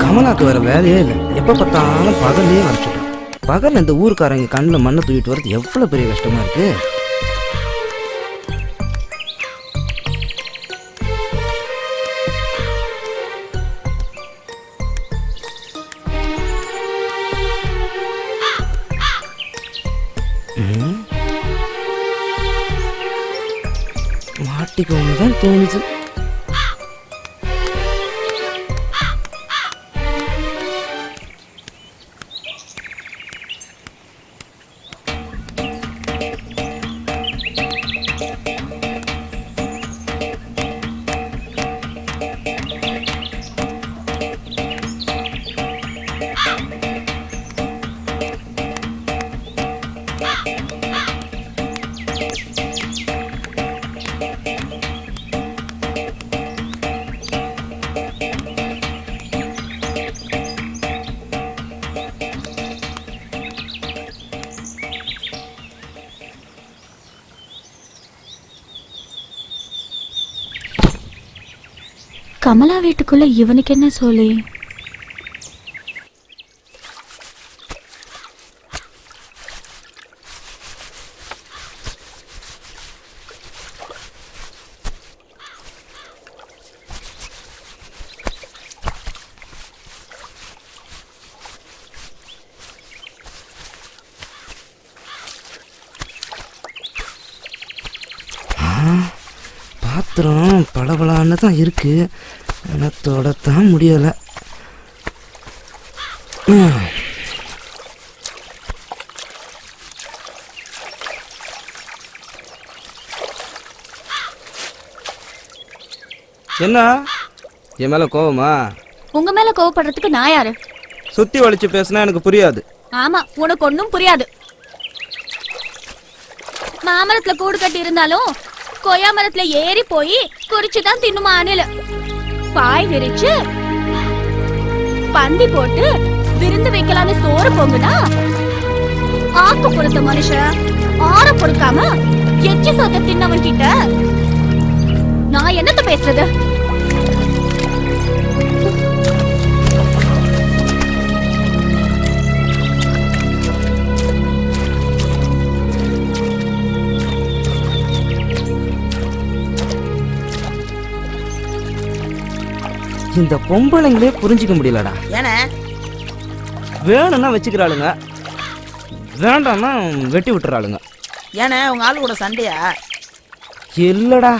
கமலாக்கு வேற வேலையே இல்லை, எப்ப பார்த்தாலும் பகல்லையே வரைச்சிட்டோம். பகல் இந்த ஊருக்காரங்க கண்ணில் மண்ணை தூக்கிட்டு வர்றது எவ்வளவு பெரிய கஷ்டமா இருக்கு. கட்டிக்கோன்னு தான் தோணுச்சு. கமலா வீட்டுக்குள்ள இவனுக்கு என்ன சொல்லி? பாத்திரம் பளபளான்னு தான் இருக்கு, ஆனால் தொடத்தான் முடியலை. என்ன என் மேல கோவமா? உங்க மேல கோவப்படுறதுக்கு நான் யாரு? சுத்தி வலிச்சு பேசினா எனக்கு புரியாது. ஆமா, உனக்கு ஒன்னும் புரியாது. மாமரத்துல கூடு கட்டி இருந்தாலும் கொய்யா மரத்துல ஏறி போய் குறிச்சுதான் தின்னுமா அணில. பாய் விரிச்சு பந்தி போட்டு விருந்து வைக்கலாம்னு சோறு பொங்குனா ஆக்கு பொறுத்த மனுஷன் ஆற பொறுக்காம எச்சி சொத்த தின்னவன் கிட்ட நான் என்னத்த பேசுறது? இந்த பொம்பளைங்களே புரிஞ்சுக்க முடியலடா. ஏன்னா வேணும்னா வச்சுக்கிறாளுங்க, வேண்டாம்னா வெட்டி விட்டுறாளுங்க. ஏன்னா உங்க ஆளு கூட சண்டையா? இல்லடா.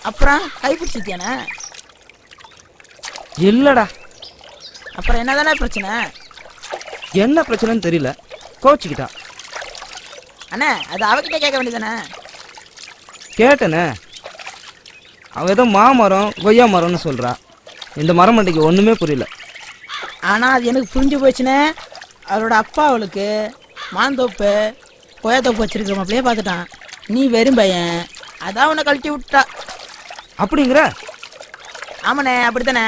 அப்புறம் கைப்பிடிச்சித்தியானே? இல்லடா. அப்புறம் என்னதானே பிரச்சனை? என்ன பிரச்சனைன்னு தெரியல, கோச்சுக்கிட்டா. அண்ணா அது அவகிட்ட கேட்க வேண்டியதானே? கேட்டனே, அவ ஏதோ மாமரம் கொய்யா மரம்னு சொல்றா. இந்த மரம் மண்டைக்கு ஒண்ணுமே புரியல. ஆனா அது எனக்கு புரிஞ்சு போச்சுனே. அவளோட அப்பா அவளுக்கு மாந்தோப்பு கொய்யாத்தோப்பு வச்சிருக்கிற மாப்பிளையே பார்த்துட்டான். நீ வெறும் பையன், அதான் உன்னை கழட்டி விட்டா. அப்படிங்கிற? ஆமாண்ணே, அப்படித்தானே.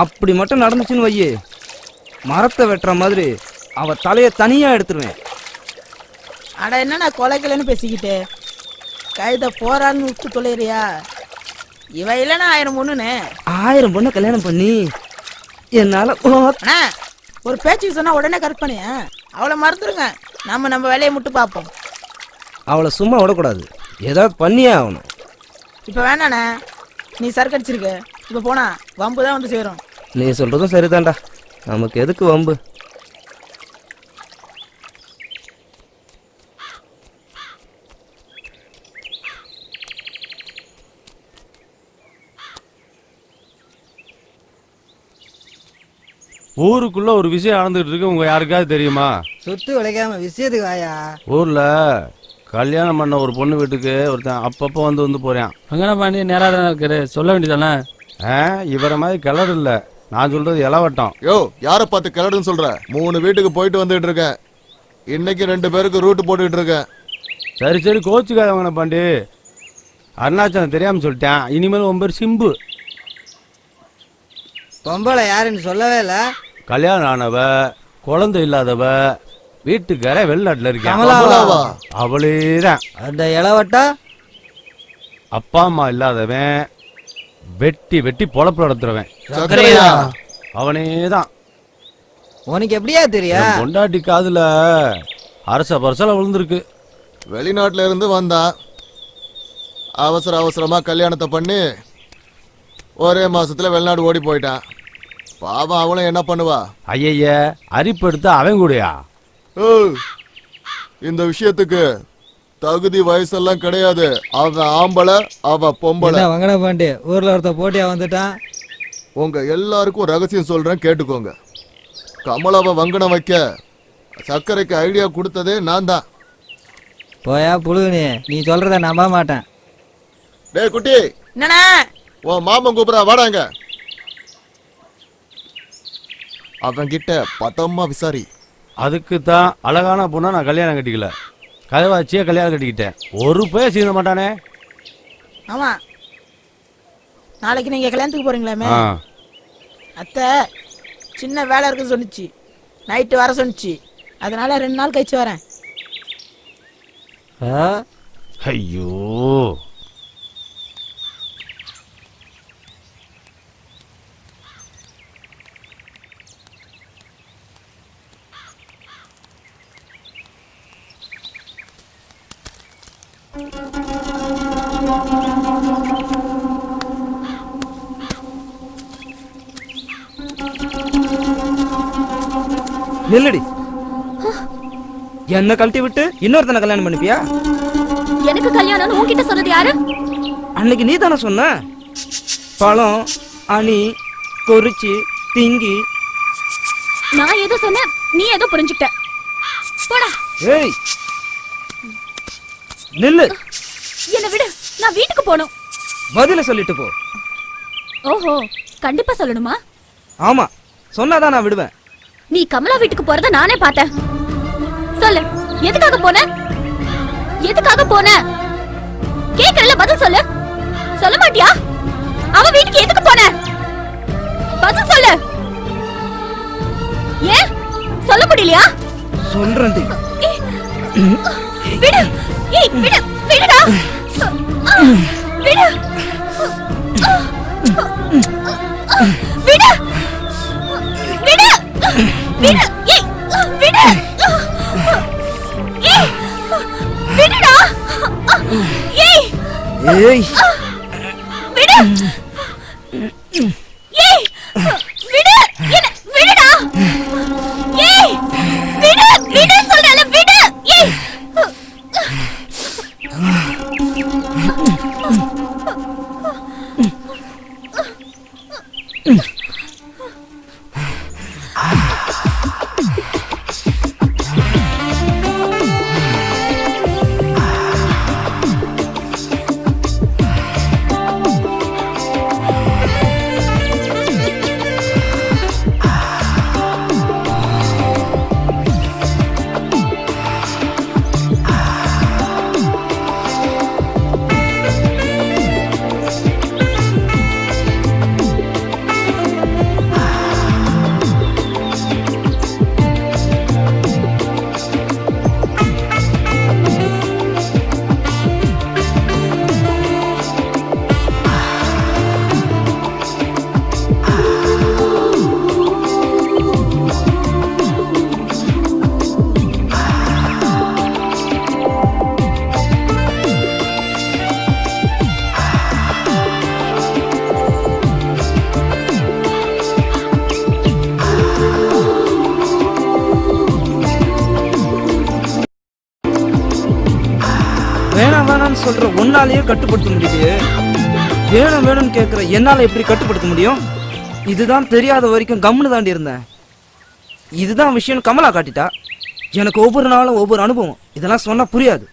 அப்படி மட்டும் நடந்துச்சுன்னு வையே, மரத்தை வெட்டுற மாதிரி அவ தலைய தனியா எடுத்துருவேன். அட என்னண்ணா கொலைக்கலன்னு பேசிக்கிட்டு கைத போறான்னு விட்டு தொலைறியா? இவ இல்லைன்னா 1000 பொண்ணுன்னு 1000 பொண்ணை கல்யாணம் பண்ணி என்னால அண்ணா ஒரு பேச்சுக்கு சொன்னா உடனே கற்பனையா? அவளை மறந்துருங்க, நம்ம வேலையை மட்டும் பார்ப்போம். அவளை சும்மா விடக்கூடாது, ஏதாவது பண்ணியே ஆகணும். இப்ப வேணாண்ணே, நீ சரக்கு அடிச்சிருக்க. இப்ப போனா வம்பு தான் வந்து சேரும். நீ சொல்றதும் சரிதான்டா, நமக்கு எதுக்கு வம்பு? ஊருக்குள்ள ஒரு விஷயம் நடந்துட்டு இருக்கு, உங்க யாருக்காவது தெரியுமா? சுத்து உழைக்காம விஷயத்துக்கு வாயா. ஊர்ல கல்யாணம் பண்ண ஒரு பொண்ணு வீட்டுக்கு ஒருத்தன் அப்பப்போ வந்து போறான். அங்கன பாண்டி நேரா தானே இருக்காரு, சொல்ல வேண்டியதானே? இவரை மாதிரி கிளறு இல்ல, நான் சொல்றது இளவட்டம். யோ, யாரை பார்த்து கிளடுன்னு சொல்ற? 3 வீட்டுக்கு போயிட்டு வந்துட்டு இருக்கேன். இன்னைக்கு 2 பேருக்கு ரூட்டு போட்டுக்கிட்டு இருக்கேன். சரி கோச்சுக்காதவங்க பாண்டி, அருணாச்சலம் தெரியாம சொல்லிட்டேன். இனிமேல் உன் பேர் சிம்பு. பொம்பளை யாருன்னு சொல்லவே இல்ல. கல்யாணம் ஆனவ, குழந்தை இல்லாதவ, வீட்டுக்கார வெளிநாட்டுல இருக்கேன். அவளேதான். அந்த இளவட்டா அப்பா அம்மா இல்லாதவன், வெட்டி பொழப்பு நடத்துறவன் அவனேதான். உனக்கு எப்படியா தெரியும்? பொண்டாட்டி காதுல அரச பரசல விழுந்திருக்கு. வெளிநாட்டுல இருந்து வந்தா, அவசரமா கல்யாணத்தை பண்ணி ஒரே மாசத்துல வெளிநாடு ஓடி போயிட்டான். பாவம், அவளும் என்ன பண்ணுவா? ஐய அரிப்பு எடுத்து அவன் கூடயா? இந்த விஷயத்துக்கு தகுதி வயசெல்லாம் கிடையாது. அவன் ஆம்பளை, அவ பொம்பளை. வங்கட பாண்டி ஊர்ல ஒருத்த போட்டியா வந்துட்டான். உங்க எல்லாருக்கும் ரகசியம் சொல்றேன், கேட்டுக்கோங்க. கமலாவை வங்கனம் வைக்க சர்க்கரைக்கு ஐடியா கொடுத்ததே நான் தான். போயா புழுகுனி, நீ சொல்றத நம்ப மாட்டேன். டேய் குட்டி, என்னண்ணா உன் மாமன் கூப்பிடா, வாடாங்க. அவன் கிட்ட பத்தம்மா விசாரி. அதுக்கு தான் அழகான பொண்ணா நான் கல்யாணம் கட்டிக்கல, கதவாச்சியே கல்யாணம் கட்டிக்கிட்டேன். ஒரு பேர் செய்ய மாட்டானே. ஆமா, நாளைக்கு நீங்க கல்யாணத்துக்கு போறீங்களாமே. அத்தை சின்ன வேலை இருக்குன்னு சொன்னிச்சு, நைட்டு வர சொன்னிச்சு. அதனால 2 நாள் கழிச்சு வரேன். ஐயோ, நில்லடி. என்ன கழட்டி விட்டு இன்னொருத்தனை கல்யாணம் பண்ணிப்பியா? எனக்கு கல்யாணம் உன்கிட்ட சொன்னது யாரு? அன்னைக்கு நீ தானே சொன்ன. பழம் அணி கொறிச்சி திங்கி. நான் ஏதோ சொன்னேன், நீ ஏதோ புரிஞ்சுக்கிட்ட. போடா. ஏய் நில்லு. என்ன விடு, நான் வீட்டுக்கு போகணும். பதில சொல்லிட்டு போ. ஓஹோ, கண்டிப்பா சொல்லணுமா? ஆமா, சொன்னாதான் நான் விடுவேன். நீ கமலா வீட்டுக்கு போறத நானே பார்த்தேன். சொல்லு, எதுக்காக போன? எதுக்காக போன? கேக்குறல, பதில் சொல்லு. சொல்ல மாட்டியா? அவ வீட்டுக்கு எதுக்கு போன? பதில் சொல்லு. ஏன் சொல்ல முடியலையா? சொல்றேன். விடு. ஏய் விடு, விடுடா. விடு. விடு. விடு. விடு. ஏய் விடு. ஏய் விடுடா. ஏய் ஏய் விடு. ஏய் விடு. என்ன விடுடா. ஏய் விடு. விடு சொல்றல, விடு. ஏய் வேணாம் வேணாம்னு சொல்ற உன்னாலேயே கட்டுப்படுத்த முடியலையே. வேணும் வேணும்னு கேட்குற என்னால எப்படி கட்டுப்படுத்த முடியும்? இதுதான் தெரியாத வரைக்கும் கம்முன்னு தாண்டி இருந்தேன். இதுதான் விஷயம் கமலா காட்டிட்டா. எனக்கு ஒவ்வொரு நாளும் ஒவ்வொரு அனுபவம். இதெல்லாம் சொன்னா புரியாது.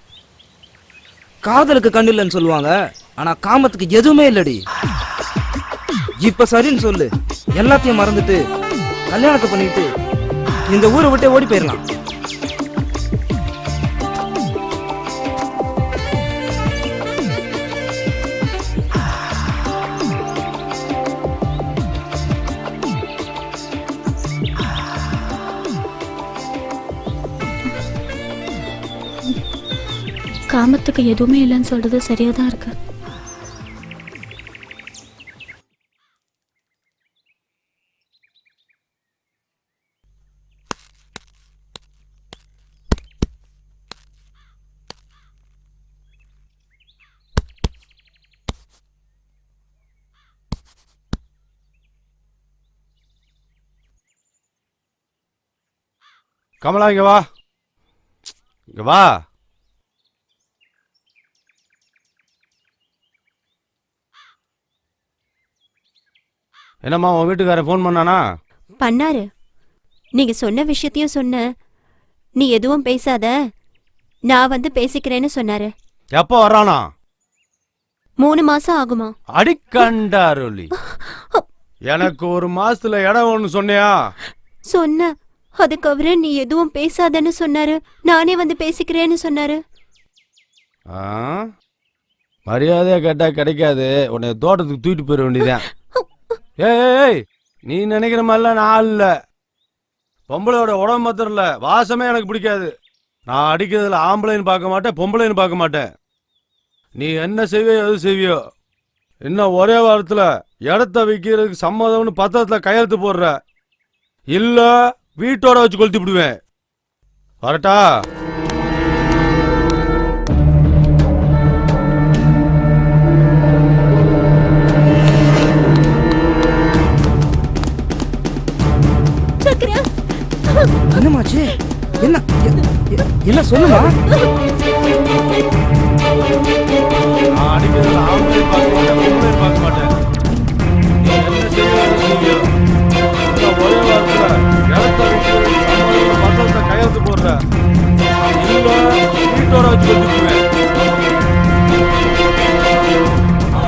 காதலுக்கு கண்ணு இல்லைன்னு சொல்லுவாங்க, ஆனா காமத்துக்கு எதுவுமே இல்லடி. இப்ப சரின்னு சொல்லு, எல்லாத்தையும் மறந்துட்டு கல்யாணத்தை பண்ணிட்டு இந்த ஊரை விட்டே ஓடி போயிடலாம். காமத்துக்கு எதுவுமே இல்லைன்னு சொல்றது சரியா தான் இருக்கு. கமலா இங்க வா, இங்க வா. என்னம்மா உன் வீட்டுக்காரன் ஃபோன் பண்ணானா? பண்ணாரு. நீங்க சொன்ன விஷயத்தையும் சொன்ன. நீ எதுவும் பேசாத, நான் வந்து பேசிக்கிறேன்னு சொன்னாரு. எப்போ வர்றானா? 3 மாசம் ஆகுமா? அடிக்கண்டாருளி. எனக்கு 1 மாசத்துல இடம் ஒண்ணு சொன்னியா? சொன்ன. அதுக்கு அவரு நீ எதுவும் பேசாதன்னு சொன்னாரு. நானே வந்து பேசிக்கிறேன்னு சொன்னாரு. மரியாதையா கேட்டா கிடைக்காது. உன்னை தோட்டத்துக்கு தூக்கிட்டு போயிட வேண்டியதான். ஏய், நீ நினைக்கிற மாதிரிலாம் நான் இல்ல. பொம்பளையோட உடம்பு மாத்திரம் இல்ல, வாசமே எனக்கு பிடிக்காது. நான் அடிக்கிறதுல ஆம்பளைன்னு பார்க்க மாட்டேன், பொம்பளைன்னு பார்க்க மாட்டேன். நீ என்ன செய்வியோ எது செய்வியோ. இன்னும் ஒரே வாரத்துல இடத்த விற்கிறதுக்கு சம்மதம்னு பத்திரத்துல கையெழுத்து போடுற, இல்ல வீட்டோட வச்சு கொளுத்தி விடுவேன். வரட்டா? என்னமாச்சு? என்ன சொல்லுமா? நான் அடிக்கிறதுல ஆம்பளை பார்க்க மாட்டேன், பொம்பளை பார்க்க மாட்டேன். நீ என்ன செய்வியோ ஒரே வாரத்துல இடத்த விற்கிறதுக்கு சம்மதம்னு பத்திரத்தை கையெழுத்து போடுற, இல்ல வீட்டோட வச்சு கொளுத்தி விடுவேன்.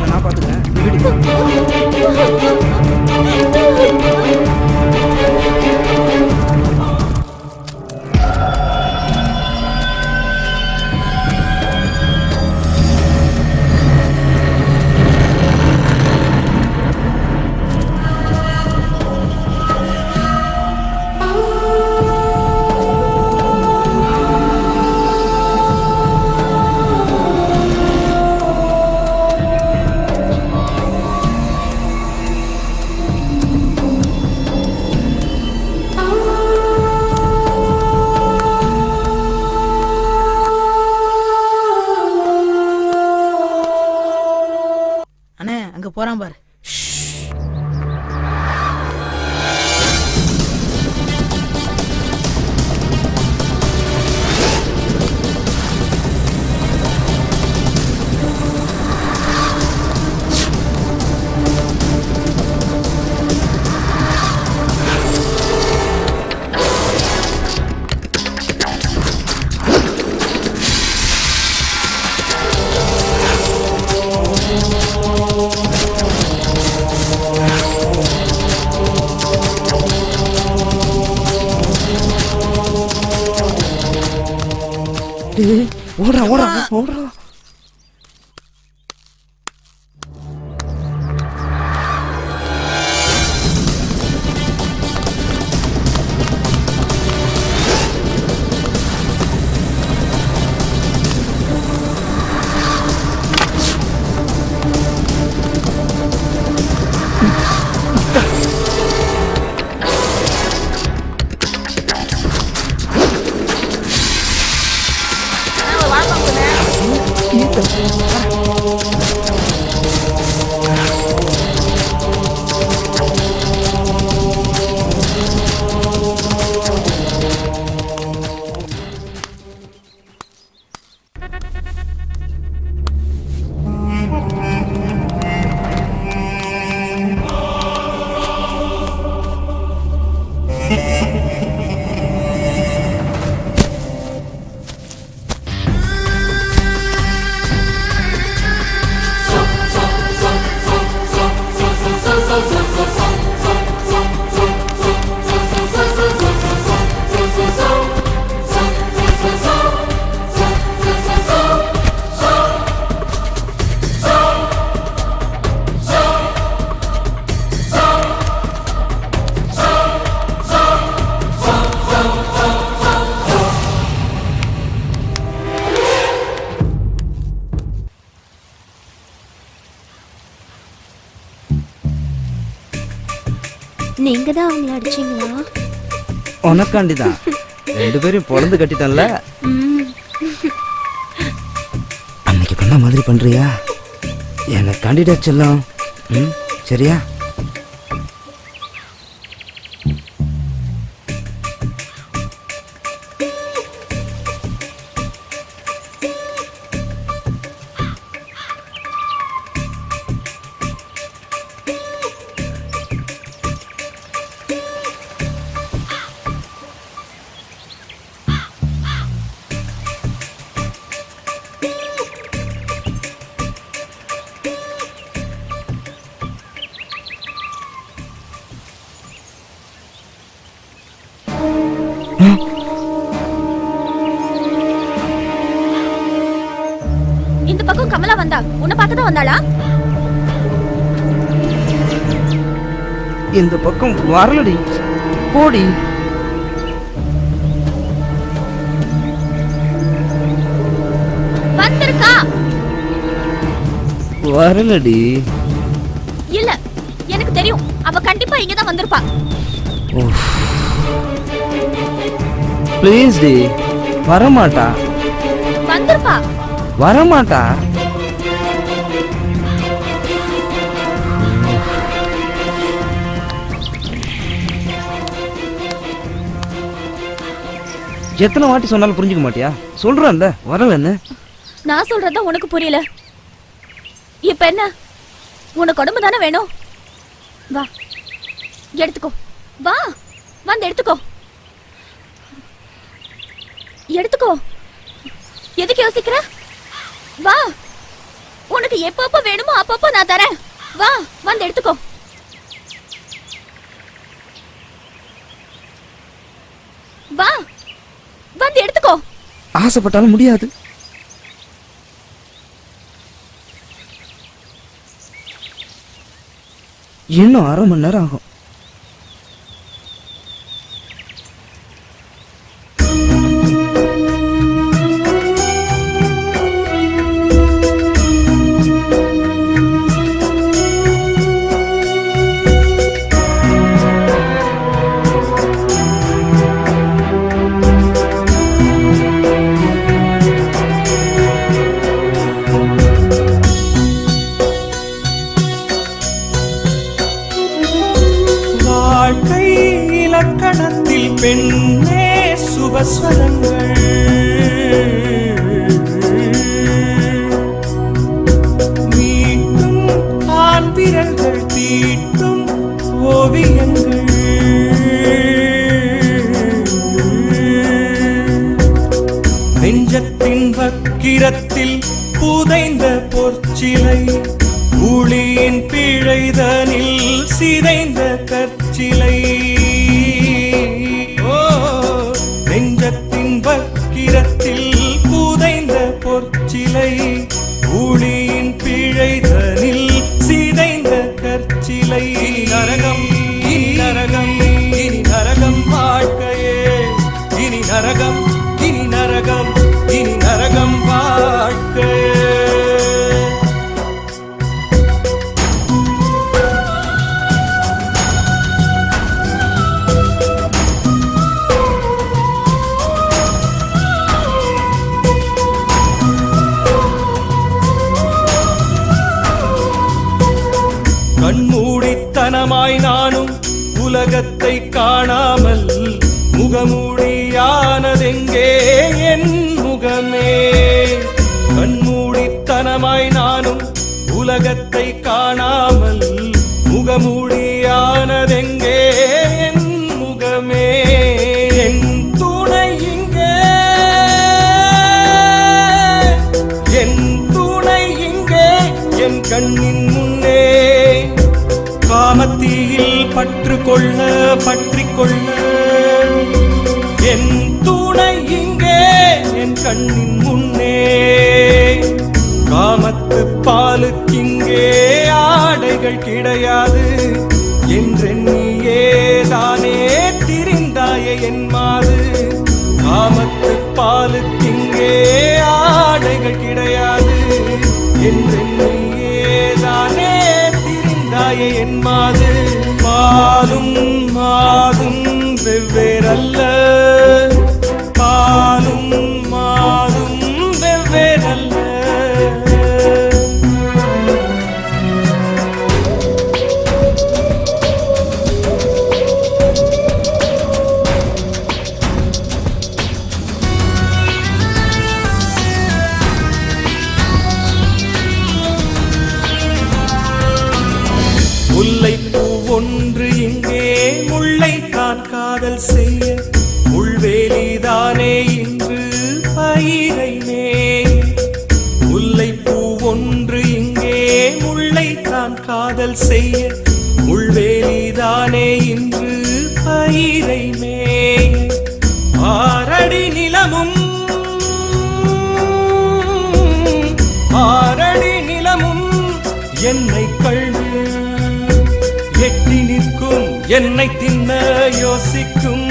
நான் பாத்துக்கிறேன். அண்ணே அங்க போறான் பாரு. ஓடுறா ஓடுறா ஓடுறா. நீங்க தான் அவங்கள அடிச்சீங்களா? உனக்காண்டிதான். 2 பேரும் பொழந்து கட்டிட்டேன்ல. அன்னைக்கு பண்ண மாதிரி பண்றியா? என்ன காண்டிடா செல்லம். சரியா? இந்த பக்கம் கமலா வந்தா உன்னை பார்க்க தான் வந்தாளா? இந்த பக்கம் வரலடி, போடி. வந்திருக்கா? வரலடி. இல்ல, எனக்கு தெரியும். அவ கண்டிப்பா இங்க தான் வந்திருப்பா. ப்ளீஸ் டி, வரமாட்டா. வந்திருப்பா. வரமாட்டா. எத்தனை வாட்டி சொன்னாலும் புரிஞ்சுக்க மாட்டியா? சொல்றேன்ல வரலன்னு. நான் சொல்றதா உனக்கு புரியல. இப்ப என்ன, உனக்கு உடம்பு தானே வேணும்? வா, எடுத்துக்கோ. வா, வந்து எடுத்துக்கோ. எடுத்துக்கோ. எதுக்கு யோசிக்கிற? வா, உனக்கு எப்பப்ப வேணுமோ அப்பப்போ நான் தரேன். வா, வந்து எடுத்துக்கோ. வா, வந்து எடுத்துக்கோ. ஆசைப்பட்டாலும் முடியாது. இன்னும் 1/2 மணி நேரம் ஆகும். இலக்கணத்தில் பெண்ணே சுபஸ்வரங்கள் மீட்டும் ஆண் விரல்கள் தீட்டும் ஓவியங்கள் நெஞ்சத்தின் வக்கிரத்தில் புதைந்த பொற்சிலை ஊழியின் பிழைதனில் சிதைந்த கற்சிலை நெஞ்சத்தின் வக்கிரத்தில் புதைந்த பொற்சிலை ஊழியின் பிழைதனில் சிதைந்த கற்சிலை நரகம் இனி நரகம் இனி நரகம் வாழ்க்கையே இனி நரகம் இனி நரகம் இனி நரகம் வாழ்க்கையே கண்மூடித்தனமாய் நானும் உலகத்தை காணாமல் முகமூடியானதெங்கே என் முகமே கண்மூடித்தனமாய் நானும் உலகத்தை காணாமல் முகமூடியானதெங்கே என் முகமே என் துணை இங்கே என் துணை இங்கே என் கண்ணின் முன்னே காமத்தீயில் பற்று கொள்ள பற்றிக் கொள்ள என் துணை இங்கே என் கண்ணின் முன்னே காமத்து பாலுக்கிங்கே ஆடைகள் கிடையாது என்றெண்ணியே தானே திரிந்தாயே என் மாது காமத்து பாலுக்கிங்கே ஆடைகள் கிடையாது என்றெண்ணியே தானே என் மாது பாலும் மாதும் வெவ்வேறல்ல பாலும் மாதும் வெவ்வேறல்ல முல்லைப்பூ ஒன்று இங்கே முல்லைத்தான் காதல் செய்ய முள்வேலிதானே இன்று பயிரை மேய முல்லைப்பூ ஒன்று இங்கே முல்லைத்தான் காதல் செய்ய முள்வேலிதானே இன்று பயிரை மேய நிலமும் ஆரடி நிலமும் என்னை கண்டு எட்டி நிற்கும், என்னை தின்ன யோசிக்கும்.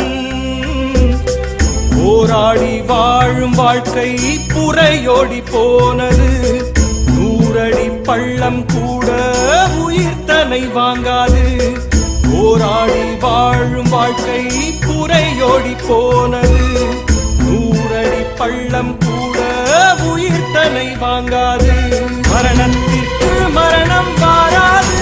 போராடி வாழும் வாழ்க்கை புறையோடி போனது. 100 அடி பள்ளம் கூட உயிர் தன்னை வாங்காது. போராடி வாழும் வாழ்க்கை புறையோடி போனது. 100 அடி பள்ளம் கூட உயிர் தன்னை வாங்காது. மரணத்திற்கு மரணம் வாராது.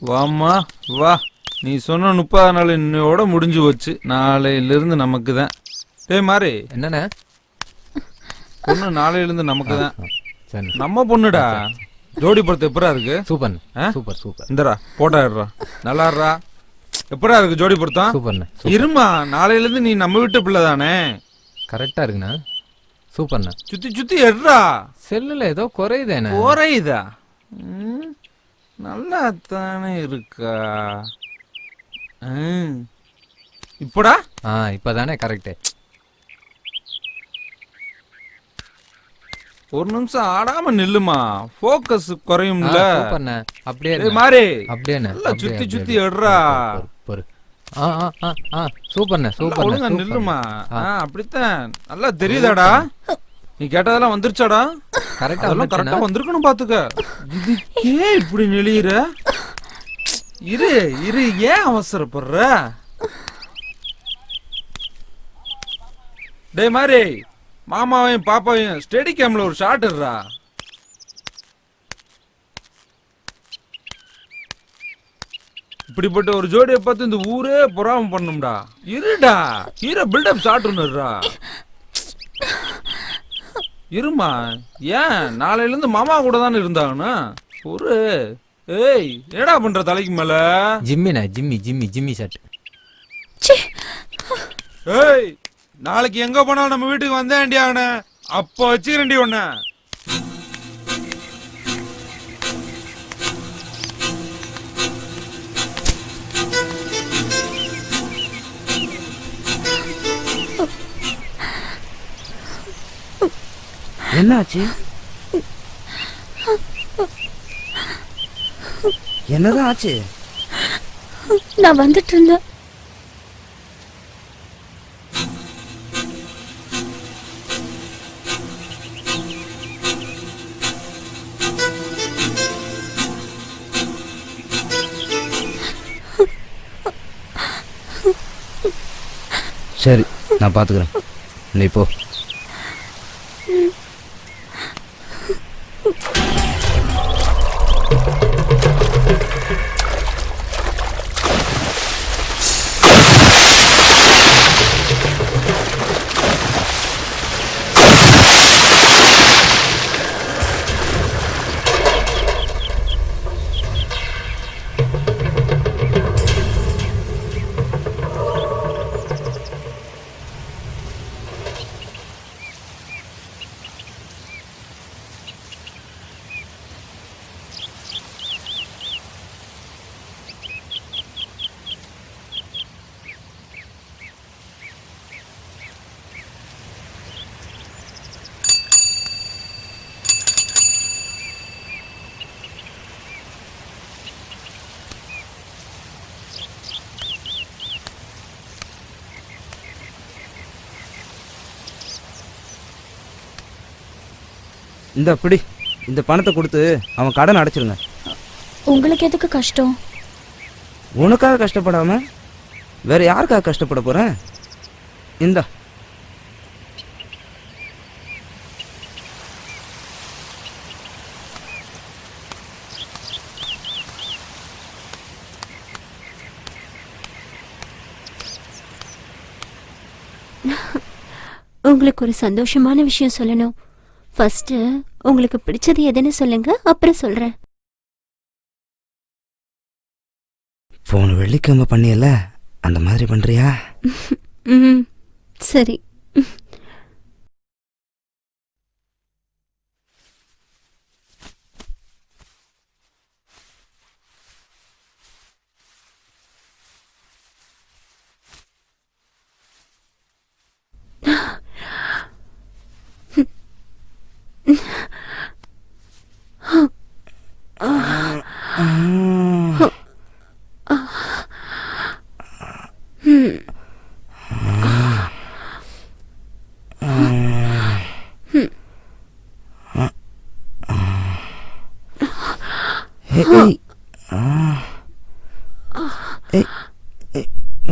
வாம்மா வா, நீ சொன்ன 30 நாள் இன்னையோட முடிஞ்சு போச்சு. நாளையிலிருந்து நமக்கு தான். டேய் மாறி, என்னண்ணே? பொண்ணு நாளையிலிருந்து நமக்கு தான். நம்ம பொண்ணுடா. ஜோடி படத்தை எப்படா இருக்கு? Super super super. இந்தடா போட்டா எடுறா, நல்லா இருடா. எப்படா இருக்கு ஜோடி பொருத்தம்? சூப்பர்ண்ணே. இருமா, நாளையிலிருந்து நீ நம்ம வீட்டு பிள்ளை தானே. கரெக்டா இருக்குண்ணா. சூப்பர்ண்ணா. சுத்தி சுத்தி எடுறா. செல்லுல ஏதோ குறையுதேண்ணே. குறையுதா? நல்லா தானே இருக்கா. இப்படா இப்பதானே கரெக்ட். ஒரு நிமிஷம் ஆடாம நில்லுமா, போக்கஸ் குறையும்ல. சூப்பர்ண்ணே. அப்படியே மாறி அப்படியே நல்லா சுத்தி சுத்தி எடுறா. சூப்பர்ண்ணே சூப்பர். ஒழுங்கா நில்லுமா. அப்படித்தான். நல்லா தெரியுதாடா? நீ கேட்டதெல்லாம் வந்துருச்சாடா? கரெக்டா கரெக்டா வந்திருக்கணும் பாத்துக்க. இதுக்கே இப்படி நெளியுற? இரு இரு, ஏன் அவசரப்படுற? டேய் மாதிரி மாமாவையும் பாப்பாவையும் ஸ்டெடி கேம்ல ஒரு ஷாட் எடுறா. இப்படிப்பட்ட ஒரு ஜோடியை பார்த்து இந்த ஊரே பொறாம பண்ணும்டா. இருடா, ஹீரோ பில்டப் ஷாட் ஒன்னுடுறா. இருமா, ஏன் நாளையில இருந்து மாமா கூட தானே இருந்தாங்கன்னு ஒரு. ஏய், என்னடா பண்ற தலைக்கு மேல? ஜிம்மிண்ணா, ஜிம்மி ஜிம்மி ஜிம்மி ஷாட். ஏய், நாளைக்கு எங்க போனாலும் நம்ம வீட்டுக்கு வந்தேன்டி அவன. அப்ப வச்சுக்கிறேன்டி உன்ன. என்னாச்சு? என்னதான் ஆச்சு? நான் வந்துட்டு இருந்தேன். சரி, நான் பாத்துக்கிறேன். நீ போ. இந்த பிடி, இந்த பணத்தை கொடுத்து அவன் கடன் அடைச்சிருங்க. உங்களுக்கு எதுக்கு கஷ்டம்? உனக்காக கஷ்டப்படாம வேற யாருக்காக கஷ்டப்பட போறேன்? இந்தா. உங்களுக்கு ஒரு சந்தோஷமான விஷயம் சொல்லணும். ஃபர்ஸ்ட் உங்களுக்கு பிடிச்சது எதுன்னு சொல்லுங்க, அப்புறம் சொல்றேன். போன வெள்ளிக்கிழமை பண்ணியல அந்த மாதிரி பண்றியா? சரி.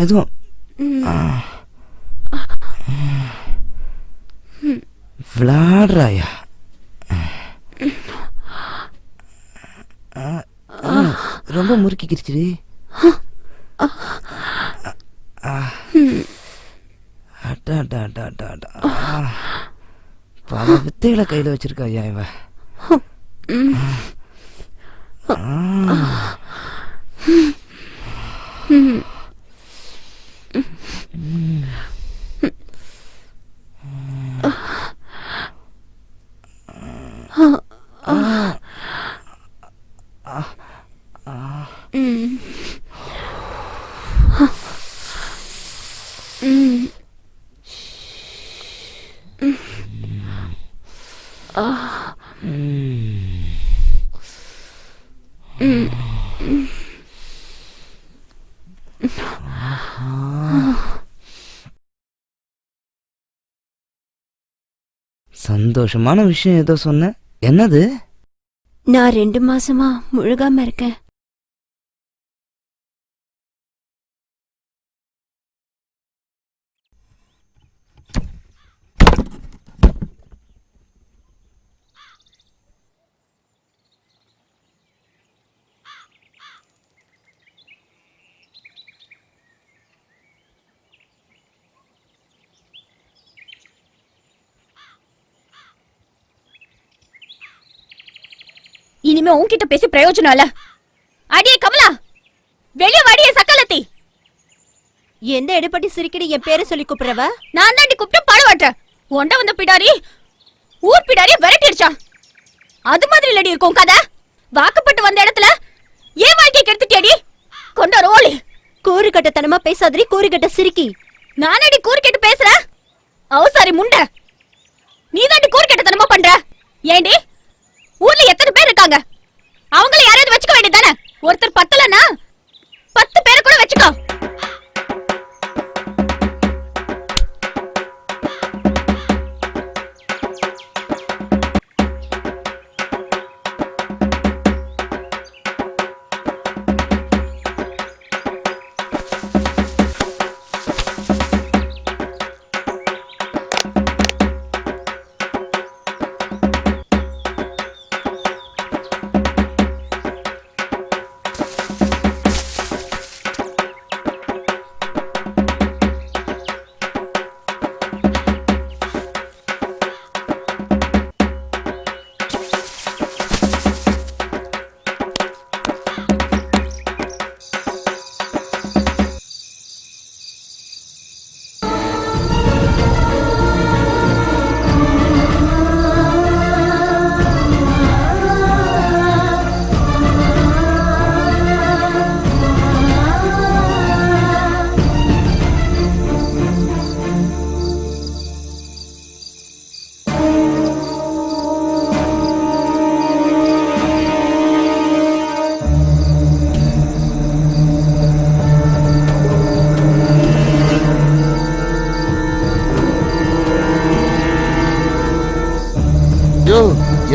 எதுவும் விளாடுறாயா? ரொம்ப முறுக்கிக்கிடுச்சு. பல வித்தைகளை கையில வச்சிருக்கா ஐயா இவ. சந்தோஷமான விஷயம் ஏதோ சொன்ன, என்னது? நான் 2 மாசமா முழுகாம இருக்கேன். இனிமே உன்கிட்ட பேசி பிரயோஜனம் இல்ல. அடியே கமலா, வெளிய வாடியே சக்கலத்தி. எந்த எடுபட்டி சிரிக்கடி என் பேரை சொல்லி கூப்பிடுறவ? நான் தாண்டி கூப்பிட்டு பாடுவாட்ட. ஒண்ட வந்த பிடாரி ஊர் பிடாரி விரட்டிடுச்சா. அது மாதிரி இல்லடி இருக்கும் கதை. வாக்கப்பட்டு வந்த இடத்துல ஏன் வாழ்க்கை கெடுத்துட்டியடி? கொண்ட ரோலி. கூறுகட்டத்தனமா பேசாதடி, கூறுகட்ட சிரிக்கி. நானடி கூறுகெட்டு பேசுறேன்? அவசாரி முண்டை, நீ தாண்டி கூறுகெட்டத்தனமா பண்ற. ஏண்டி ஊர்ல எத்தனை பேர் இருக்காங்க? அவங்கள யாராவது வச்சுக்க வேண்டியதானே? ஒருத்தர் பத்தலன்னா 10 பேரை கூட வச்சுக்கோ.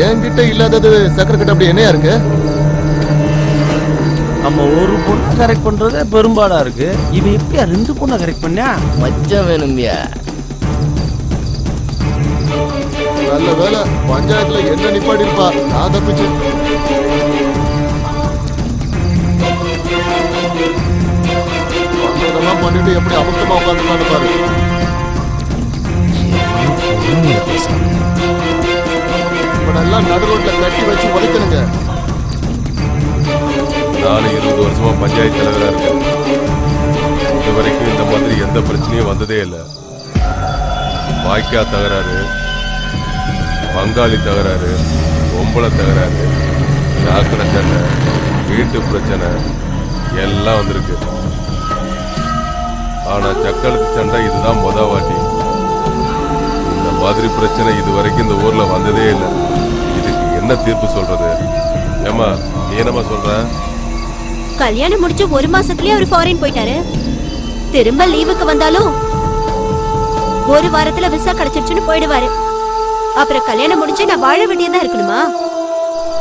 என்கிட்ட இல்லாதது சக்கரை கட்ட அப்படி என்னையா இருக்கு? நம்ம ஒரு பொண்ணை கரெக்ட் பண்றதே பெரும்பாடா இருக்கு. இவன் எப்படியா 2 பொண்ணை கரெக்ட் பண்ணா? மச்சம் வேணும்யா. நல்ல வேலை பஞ்சாயத்துல என்ன நிப்பாடி இருப்பா, நான் தப்பிச்சு. பண்ணிட்டு எப்படி அபத்தமா உட்காந்துருக்கான்னு பாரு. எல்லாம் நடு ரோட்ல கட்டி வச்சு உடைக்கணுங்க. நானும் 20 வருஷமா பஞ்சாயத்து தலைவரா இருக்கேன். இது வரைக்கும் இந்த மாதிரி எந்த பிரச்சனையும் வந்ததே இல்லை. வாய்க்கா தகராறு, பங்காளி தகராறு, பொம்பளை தகராறு, சாக்கடை சண்டை, வீட்டு பிரச்சனை எல்லாம் வந்திருக்கு. ஆனா சக்களுக்கு சண்டை இதுதான் வாட்டி. இந்த மாதிரி பிரச்சனை இது வரைக்கும் இந்த ஊர்ல வந்ததே இல்லை. இதுக்கு என்ன தீர்ப்பு சொல்றது? ஏமா நீ என்னமா சொல்ற? கல்யாணம் முடிச்சு 1 மாசத்துலயே அவர் ஃபாரின் போயிட்டாரு. திரும்ப லீவுக்கு வந்தாலும் 1 வாரத்துல விசா கிடைச்சிருச்சுன்னு போயிடுவாரு. அப்புறம் கல்யாணம் முடிச்சு நான் வாழ வேண்டியதா இருக்கணுமா?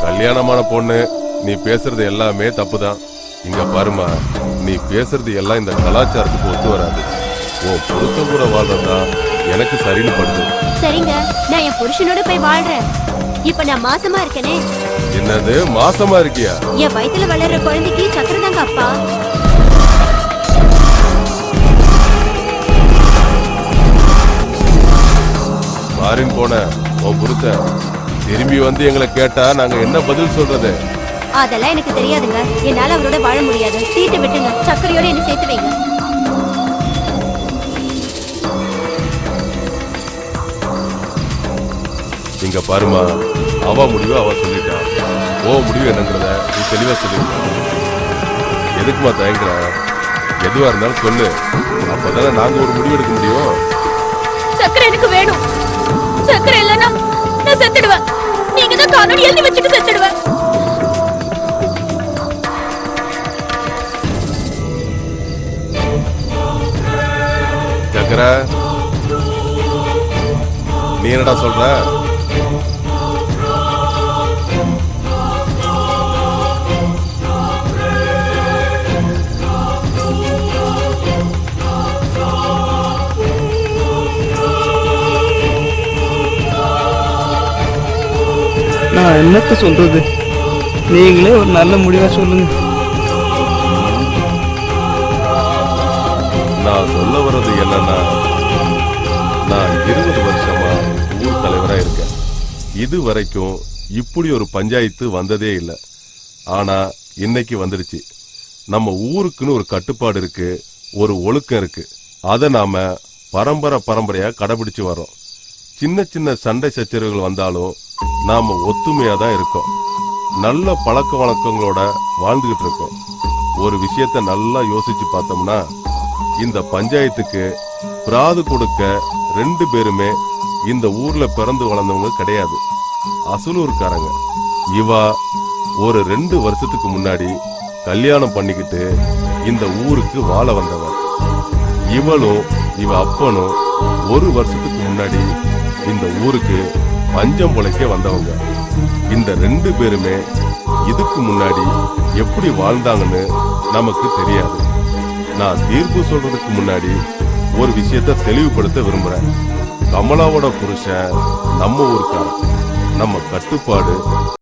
கல்யாணமான பொண்ணு, நீ பேசுறது எல்லாமே தப்புதான். இங்க பாருமா, நீ பேசுறது எல்லாம் இந்த கலாச்சாரத்துக்கு ஒத்து வராது. உன் புருஷன் கூட வாழ்றதா எனக்கு சரின்னு படுது. சரிங்க, நான் என் புருஷனோட போய் வாழ்றேன். இப்ப நான் மாசமா இருக்கேனே. என்னது மாசமா இருக்கியா? என் வயித்துல வளர்ற குழந்தைக்கு சக்கரை தாங்க அப்பா. ஃபாரின் போன உன் புருஷன் திரும்பி வந்து எங்களை கேட்டா நாங்க என்ன பதில் சொல்றது? அதெல்லாம் எனக்கு தெரியாதுங்க. என்னால அவரோட வாழ முடியாது. சீட்டு விட்டுங்க, சக்கரையோட என்ன சேர்த்து வைங்க. இங்க பாருமா, அவ முடிவு அவ சொல்லிட்டா. ஓ முடிவு என்னங்கிறத நீ தெளிவா சொல்லிருக்க. எதுக்குமா தயங்குற? எதுவா இருந்தாலும் சொல்லு, அப்பதானே நாங்க ஒரு முடிவு எடுக்க முடியும். சக்கரை எனக்கு வேணும். சக்கரை இல்லைன்னா நான் செத்துடுவேன். நீங்க தான் காணொலி எழுதி வச்சுட்டு செத்துடுவேன். சக்கரை, நீ என்னடா சொல்ற? நான் என்னத்த சொல்றது? நீங்களே ஒரு நல்ல முடிவா சொல்லுங்க. நான் சொல்ல வர்றது என்னன்னா, நான் 20 வருஷமா ஊர் தலைவரா இருக்கேன். இது வரைக்கும் இப்படி ஒரு பஞ்சாயத்து வந்ததே இல்லை. ஆனா இன்னைக்கு வந்துடுச்சு. நம்ம ஊருக்குன்னு ஒரு கட்டுப்பாடு இருக்கு, ஒரு ஒழுக்கம் இருக்கு. அதை நாம பரம்பரையா கடைபிடிச்சு வரோம். சின்ன சின்ன சண்டை சச்சரவுகள் வந்தாலும் நாம ஒத்துமையா தான் இருக்கோம். நல்ல பழக்க வழக்கங்களோட வாழ்ந்துகிட்டு இருக்கோம். ஒரு விஷயத்த நல்லா யோசிச்சு பார்த்தோம்னா, இந்த பஞ்சாயத்துக்கு பிராது கொடுக்க 2 பேருமே இந்த ஊர்ல பிறந்து வளர்ந்தவங்க கிடையாது, அசலூர்காரங்க. இவா ஒரு 2 வருஷத்துக்கு முன்னாடி கல்யாணம் பண்ணிக்கிட்டு இந்த ஊருக்கு வாழ வந்தவன். இவளும் இவ அப்பனும் 1 வருஷத்துக்கு முன்னாடி இந்த ஊருக்கு பஞ்சம் பொழைக்க வந்தவங்க. இந்த 2 பேருமே இதுக்கு முன்னாடி எப்படி வாழ்ந்தாங்கன்னு நமக்கு தெரியாது. நான் தீர்ப்பு சொல்றதுக்கு முன்னாடி ஒரு விஷயத்த தெளிவுபடுத்த விரும்புறேன். கமலாவோட புருஷன் நம்ம ஊருக்காரன். நம்ம கட்டுப்பாடு